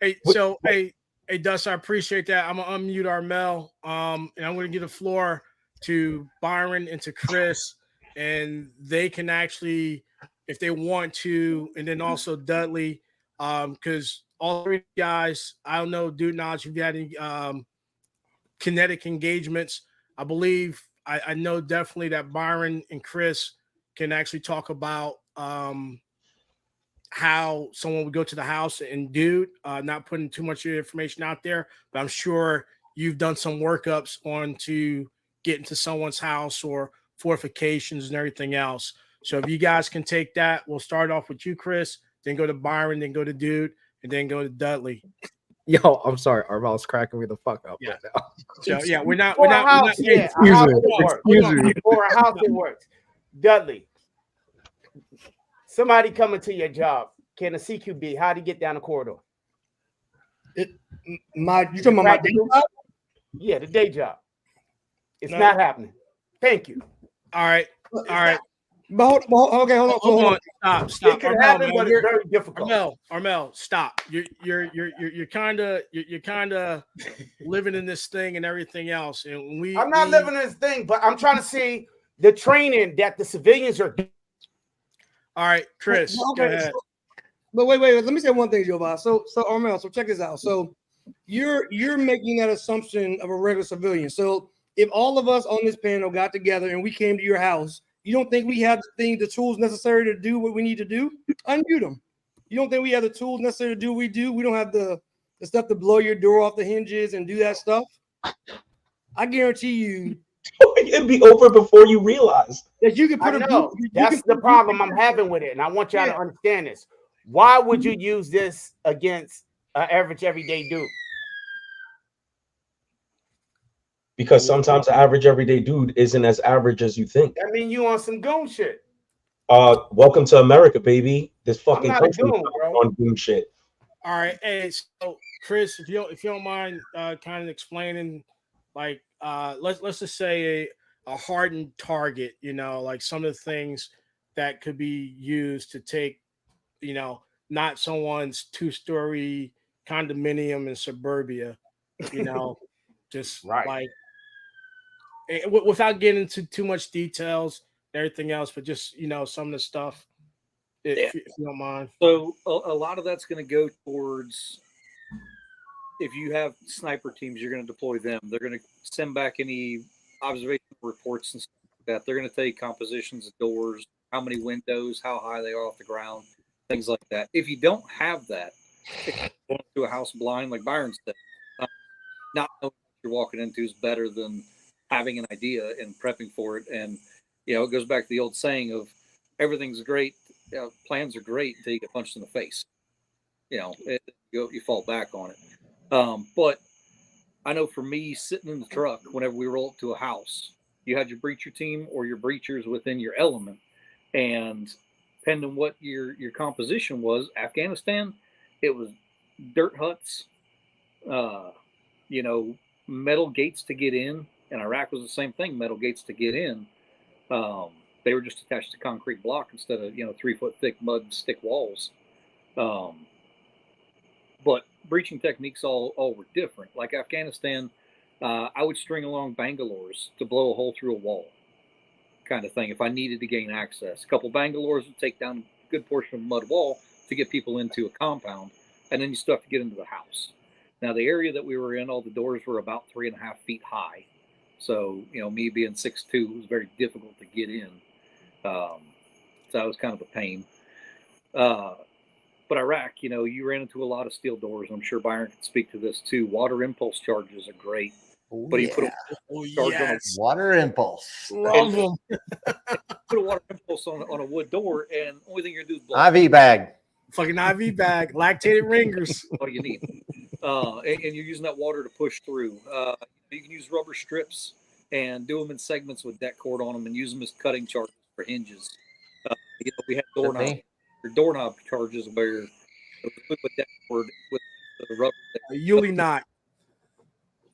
Hey, so hey, Dust, I appreciate that. I'm gonna unmute Armel, and I'm gonna give the floor to Byron and to Chris, and they can actually, if they want to, and then also Dudley, because all 3 guys, I don't know, dude, knowledge if you had any kinetic engagements. I believe I know definitely that Byron and Chris can actually talk about how someone would go to the house and not putting too much information out there, but I'm sure you've done some workups on to get into someone's house or fortifications and everything else. So if you guys can take that, we'll start off with you, Chris, then go to Byron, then go to Dude, and then go to Dudley. Yo, I'm sorry, Armel's cracking me the fuck up right now. So yeah, we're not. For a house, yeah, a Excuse house me. it works. Excuse me. For a house it works. Dudley, somebody coming to your job, can a CQB, how do you get down the corridor? You talking about my day job? Yeah, the day job. It's No. not happening. Thank you. All right. But hold on. Hold on. Stop. It could Armel, happen, man, but it's very difficult. Armel, stop. You're kind of living in this thing and everything else, and I'm not living in this thing, but I'm trying to see the training that the civilians are doing. All right, Chris. Go ahead. But wait. Let me say one thing, Joe. So Armel, so check this out. So you're making that assumption of a regular civilian. So if all of us on this panel got together and we came to your house, you don't think we have the tools necessary to do what we need to do? Unmute them. You don't think we have the tools necessary to do what we do? We don't have the stuff to blow your door off the hinges and do that stuff? I guarantee you It'd be over before you realize that you can put I know. That's the problem I'm having with it, and I want y'all to understand this. Why would you use this against an average everyday dude? because sometimes the average everyday dude isn't as average as you think. I mean, you on some goon shit. Welcome to America, baby. This fucking I'm not a country goon, bro. on goon shit. All right. Hey, so Chris, if you don't mind, kind of explaining, like, let's just say a hardened target. Like some of the things that could be used to take, not someone's 2-story condominium in suburbia. Just Right. like without getting into too much details and everything else, but just some of the stuff, if you don't mind. So a lot of that's going to go towards, if you have sniper teams, you're going to deploy them. They're going to send back any observation reports and stuff like that. They're going to take compositions of doors, how many windows, how high they are off the ground, things like that. If you don't have that, going to a house blind, like Byron said, not knowing what you're walking into is better than having an idea and prepping for it. And, it goes back to the old saying of everything's great. Plans are great until you get punched in the face. You fall back on it. But I know for me, sitting in the truck, whenever we roll up to a house, you had your breacher team or your breachers within your element. And depending on what your composition was, Afghanistan, it was dirt huts, metal gates to get in. And Iraq was the same thing, metal gates to get in. They were just attached to concrete block instead of 3-foot thick mud and stick walls. But breaching techniques all were different. Like Afghanistan, I would string along Bangalores to blow a hole through a wall, kind of thing, if I needed to gain access. A couple Bangalores would take down a good portion of a mud wall to get people into a compound, and then you still have to get into the house. Now, the area that we were in, all the doors were about 3.5 feet high. So, me being 6'2", it was very difficult to get in. So that was kind of a pain. But Iraq, you ran into a lot of steel doors. I'm sure Byron can speak to this too. Water impulse charges are great. But you put a charge on a water impulse. Love them. put a water impulse on a wood door, and the only thing you're gonna do is blow IV bag. Fucking IV bag, lactated ringers. all you need. And you're using that water to push through. You can use rubber strips and do them in segments with deck cord on them and use them as cutting charges for hinges. We had doorknob charges where it was with deck cord with the rubber. Usually not.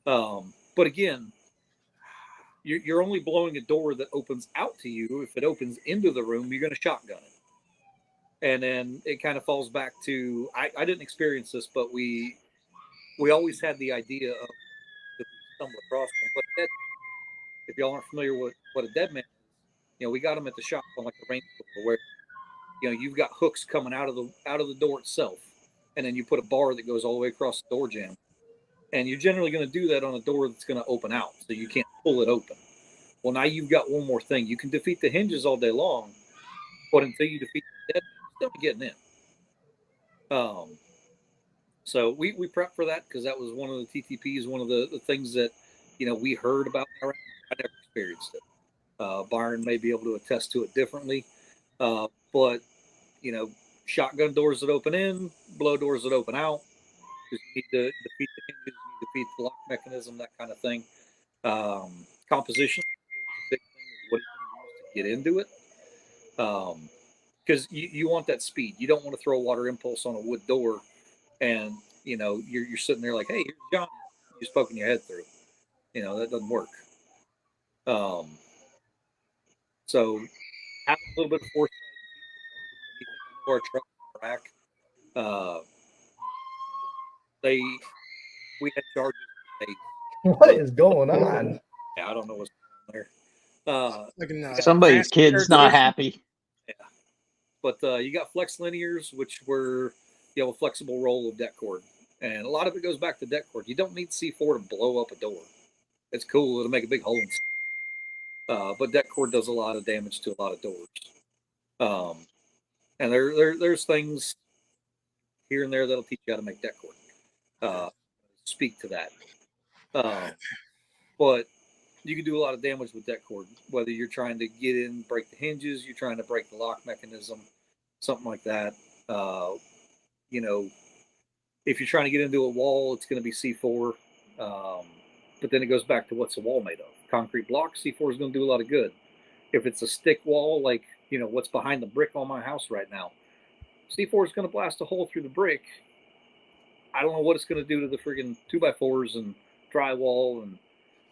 But again, you're only blowing a door that opens out to you. If it opens into the room, you're going to shotgun it. And then it kind of falls back to, I didn't experience this, but we always had the idea of stumble across them. But if y'all aren't familiar with what a dead man is, we got them at the shop on like the range store where you've got hooks coming out of the door itself, and then you put a bar that goes all the way across the door jamb. And you're generally going to do that on a door that's going to open out, so you can't pull it open. Well, now you've got one more thing. You can defeat the hinges all day long, but until you defeat the dead, you're still getting in. So we prepped for that because that was one of the TTPs, one of the things that we heard about. I never experienced it. Byron may be able to attest to it differently, but shotgun doors that open in, blow doors that open out. You need to defeat the hinges, you need to defeat the lock mechanism, that kind of thing. Composition is a big thing. What are you going to use to get into it? Because you want that speed. You don't want to throw a water impulse on a wood door, and you're sitting there like, hey, here's John. You're just poking your head through. That doesn't work. So have a little bit of foresight. Or a truck rack. We had charges. What is going on? Yeah, I don't know what's going on there. Somebody's kid's not happy. Yeah, but you got flex linears, which were a flexible roll of deck cord, and a lot of it goes back to deck cord. You don't need C4 to blow up a door. It's cool; it'll make a big hole. But deck cord does a lot of damage to a lot of doors. And there's things here and there that'll teach you how to make deck cord. Speak to that. But you can do a lot of damage with deck cord, whether you're trying to get in, break the hinges, you're trying to break the lock mechanism, something like that. If you're trying to get into a wall, it's going to be C4. But then it goes back to what's the wall made of. Concrete block, C4 is going to do a lot of good. If it's a stick wall, like what's behind the brick on my house right now, C4 is going to blast a hole through the brick. I don't know what it's going to do to the friggin' 2x4s and drywall and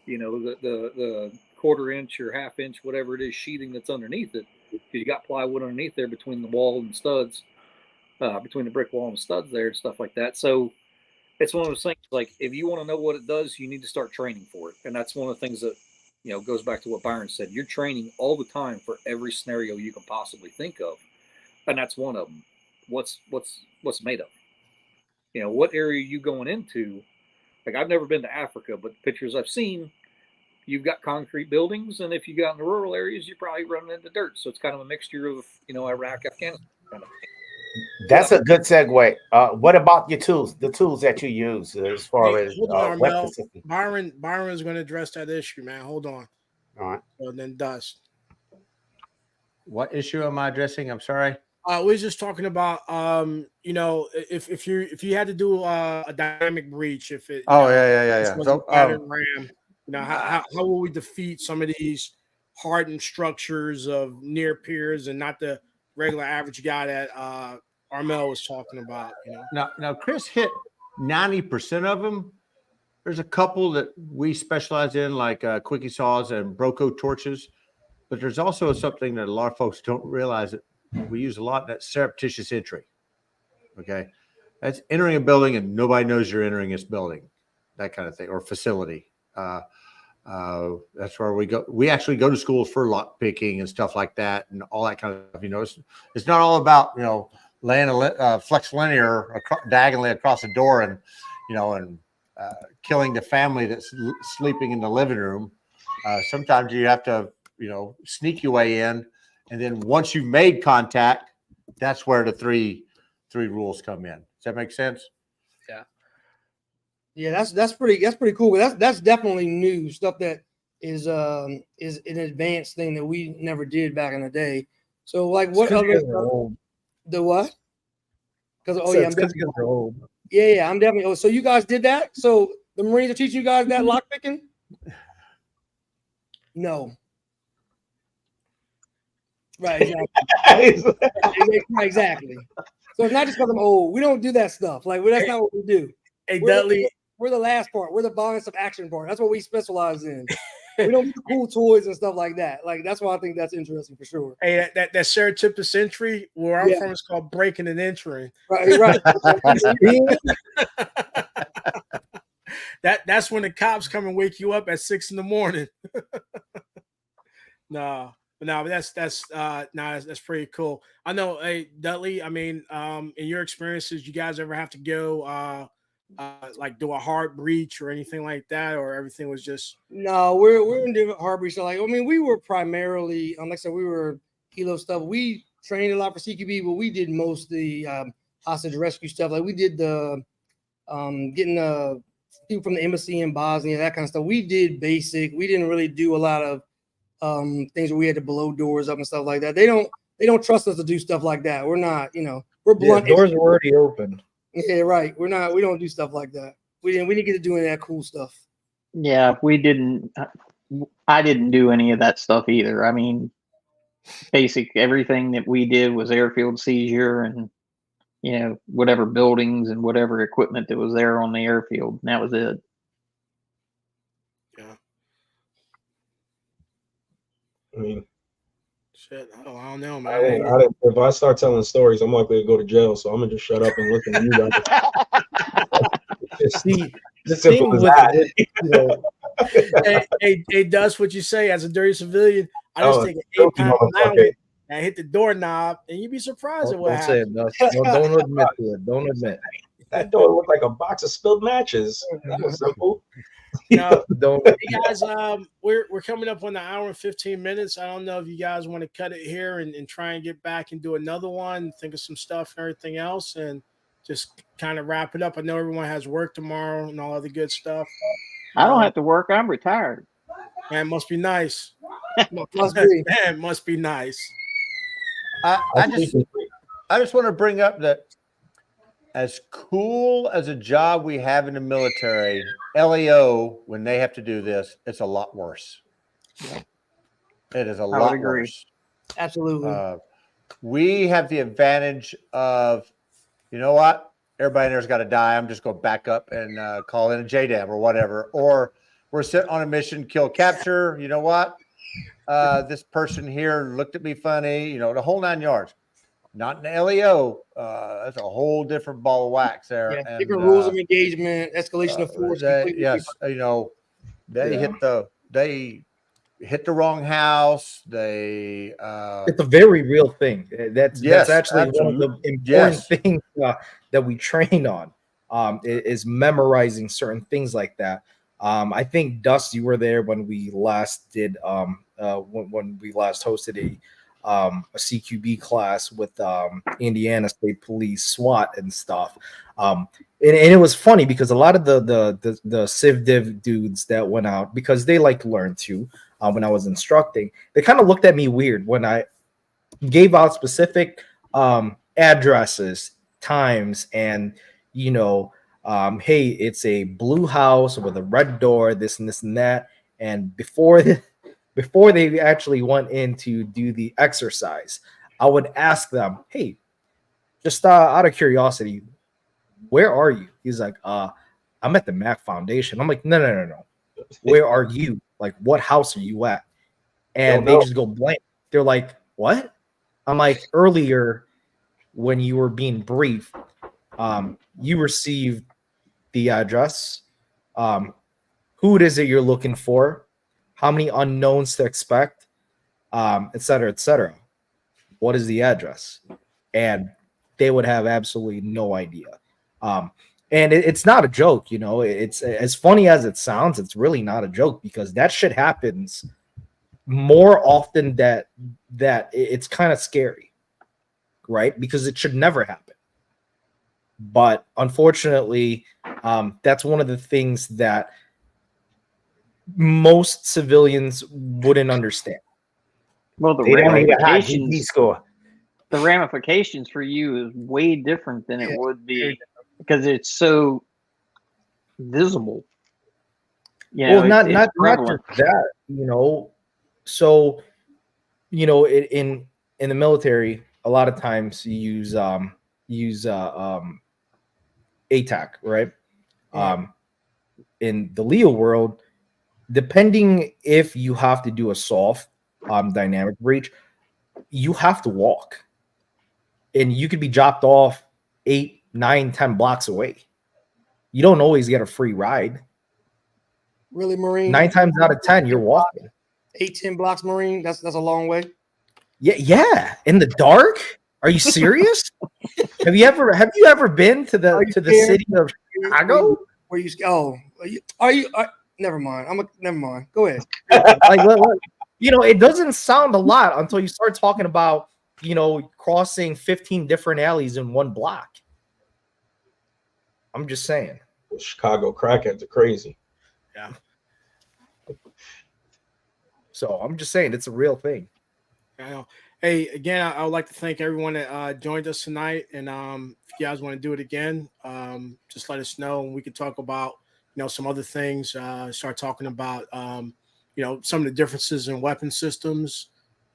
the 1/4 inch or 1/2 inch, whatever it is, sheeting that's underneath it. You got plywood underneath there between the wall and studs, between the brick wall and studs there and stuff like that. So it's one of those things, like, if you want to know what it does, you need to start training for it. And that's one of the things that goes back to what Byron said. You're training all the time for every scenario you can possibly think of, and that's one of them. What's made of? What area are you going into? Like, I've never been to Africa, but the pictures I've seen, you've got concrete buildings, and if you got in the rural areas, you're probably running into dirt. So it's kind of a mixture of Iraq, Afghanistan kind of thing. That's a good segue. What about your tools? The tools that you use as far as weapon system? Byron is going to address that issue, man. Hold on. All right. And then Dust. What issue am I addressing? I'm sorry. We were just talking about if you had to do a dynamic breach, if it yeah. So RAM, how will we defeat some of these hardened structures of near peers and not the regular average guy that Armel was talking about? Now Chris hit 90% of them. There's a couple that we specialize in, like quickie saws and Broco torches. but there's also something that a lot of folks don't realize that we use a lot. That's surreptitious entry. Okay, that's entering a building and nobody knows you're entering this building, that kind of thing, or facility. That's where we go. We actually go to schools for lock picking and stuff like that, and all that kind of stuff. You know, it's not all about laying a flex linear diagonally across the door and killing the family that's sleeping in the living room. Sometimes you have to sneak your way in, and then once you've made contact, that's where the three rules come in. Does that make sense? Yeah, that's pretty cool. But that's definitely new stuff that is an advanced thing that we never did back in the day. So like what other stuff? The what? Because I'm definitely old. Yeah, I'm definitely old. So you guys did that? So the Marines are teaching you guys that lock picking? No. Right, exactly. So it's not just because I'm old. We don't do that stuff. Like that's not what we do. Hey, Dudley. We're the last part. We're the violence of action part. That's what we specialize in. We don't do cool toys and stuff like that. Like that's why I think that's interesting for sure. Hey, that surreptitious entry where I'm from is called breaking and entering. Right. That's when the cops come and wake you up at 6 a.m. No, but that's pretty cool. I know. Hey, Dudley. I mean, in your experiences, you guys ever have to go like do a hard breach or anything like that, or everything was just? No, we're in different hard breach. So like, I mean, we were primarily, like I said, we were kilo stuff. We trained a lot for CQB, but we did most of the hostage rescue stuff. Like we did the getting the people from the embassy in Bosnia, that kind of stuff. We did basic. We didn't really do a lot of things where we had to blow doors up and stuff like that. They don't trust us to do stuff like that. We're not, we're blunt. Doors are already open. Yeah, right. We don't do stuff like that. We didn't get to do any of that cool stuff. Yeah, I didn't do any of that stuff either. I mean, everything that we did was airfield seizure and whatever buildings and whatever equipment that was there on the airfield, and that was it. Yeah. I mean, shit. I don't know, man. If I start telling stories, I'm likely to go to jail. So I'm gonna just shut up and listen to you guys. See, the thing with that, hey, Dust, what you say as a dirty civilian? I just take an 8-pound mallet and hit the doorknob, and you'd be surprised at what happens. Don't admit to it. Don't admit. That door looked like a box of spilled matches. That was simple. No, hey guys, we're coming up on the hour and 15 minutes. I don't know if you guys want to cut it here and try and get back and do another one, think of some stuff and everything else, and just kind of wrap it up. I know everyone has work tomorrow and all other good stuff. I don't have to work. I'm retired. Man, must be nice. Must be nice. I just want to bring up that as cool as a job we have in the military, LEO, when they have to do this, it's a lot worse. It is a lot worse. Absolutely. We have the advantage of, you know what? Everybody there's got to die. I'm just going to back up and call in a JDAM or whatever. Or we're sent on a mission, kill, capture. You know what? This person here looked at me funny, the whole 9 yards. Not in LEO. That's a whole different ball of wax there. Yeah, and, different rules of engagement, escalation of force. Yes, they hit the wrong house. They it's a very real thing. That's actually one of the important things that we train on. Is memorizing certain things like that. I think Dust, you were there when we last did when we last hosted a CQB class with Indiana State Police, SWAT, and stuff. And it was funny because a lot of the Civ Div dudes that went out, because they like to learn too, when I was instructing, they kind of looked at me weird when I gave out specific addresses, times, and hey, it's a blue house with a red door, this and this and that. And before they actually went in to do the exercise, I would ask them, hey, just out of curiosity, where are you? He's like, I'm at the Mac Foundation. I'm like, no. Where are you? Like, what house are you at? and they just go blank. They're like, "What?" I'm like, earlier when you were being briefed, you received the address, who it is that you're looking for, how many unknowns to expect, et cetera, et cetera. What is the address? And they would have absolutely no idea. And it's not a joke, you know. It's as funny as it sounds. It's really not a joke because that shit happens more often that it's kind of scary, right? Because it should never happen. But unfortunately, that's one of the things that most civilians wouldn't understand. Well, the They don't need a high GP ramifications score. the ramifications for you is way different than it would be because it's so visible. You know, Well, not it's just prevalent. that, you know. So, you know, in the military, a lot of times you use ATAC, right? In the Leo world, depending if you have to do a soft dynamic breach, you have to walk, and you could be dropped off 8, 9, 10 blocks away. You don't always get a free ride. Really, Marine? 9 times out of 10, you're walking. 8-10 blocks, Marine. That's a long way. Yeah. In the dark? Are you serious? Have you ever been to the city of Chicago? Where you? Oh, are you? Never mind. Never mind. Go ahead. Like, you know, it doesn't sound a lot until you start talking about, you know, crossing 15 different alleys in one block. I'm just saying. Chicago crackheads are crazy. Yeah. So I'm just saying it's a real thing. I know. Hey, again, I would like to thank everyone that joined us tonight. And if you guys want to do it again, just let us know, and we can talk about, you know, some other things. Start talking about, you know, some of the differences in weapon systems.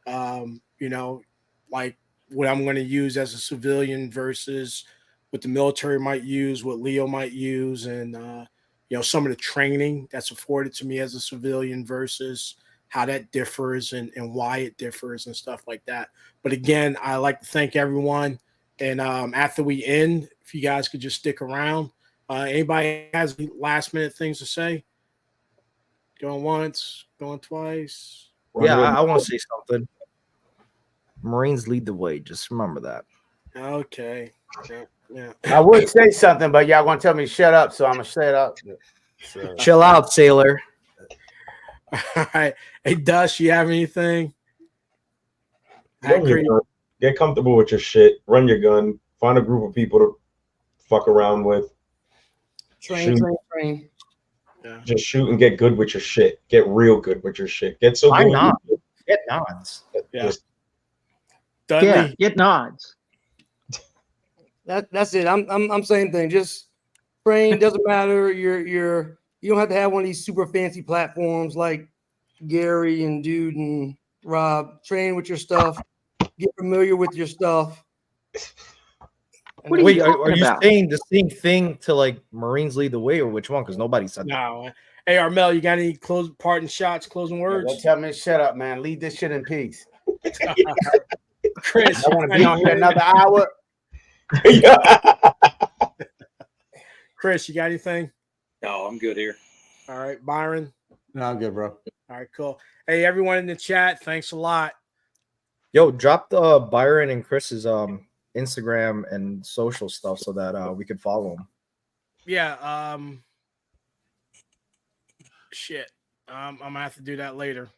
You know, like what I'm going to use as a civilian versus what the military might use, what Leo might use, and you know, some of the training that's afforded to me as a civilian versus how that differs and why it differs and stuff like that. But again, I like to thank everyone. And after we end, if you guys could just stick around. Anybody has any last minute things to say? Going once, going twice. Yeah, I want to say something. Marines lead the way. Just remember that. Okay. Yeah. I would say something, but y'all gonna tell me to shut up, so I'm gonna shut up. So. Chill out, sailor. All right. Hey, Dust, you have anything? Get comfortable with your shit. Run your gun. Find a group of people to fuck around with. Train. Yeah. Just shoot and get good with your shit. Get real good with your shit. Get so Why good. not? Get nods. Yeah. Yeah, get nods. That's it. I'm saying thing. Just train. Doesn't matter. You don't have to have one of these super fancy platforms like Gary and Dude and Rob. Train with your stuff. Get familiar with your stuff. What are Wait, you are talking you about? saying the same thing to like Marines lead the way, or which one? Because nobody said that. No. Hey, Armel, you got any parting shots, closing words? Don't tell me to shut up, man. Leave this shit in peace. Chris, I want to be on here another hour. Chris, you got anything? No, I'm good here. All right, Byron. No, I'm good, bro. All right, cool. Hey, everyone in the chat, thanks a lot. Yo, drop the Byron and Chris's Instagram and social stuff so that we could follow them. Yeah. Shit. I'm gonna have to do that later.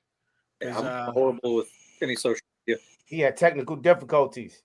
Yeah, I'm horrible with any social media. He had technical difficulties.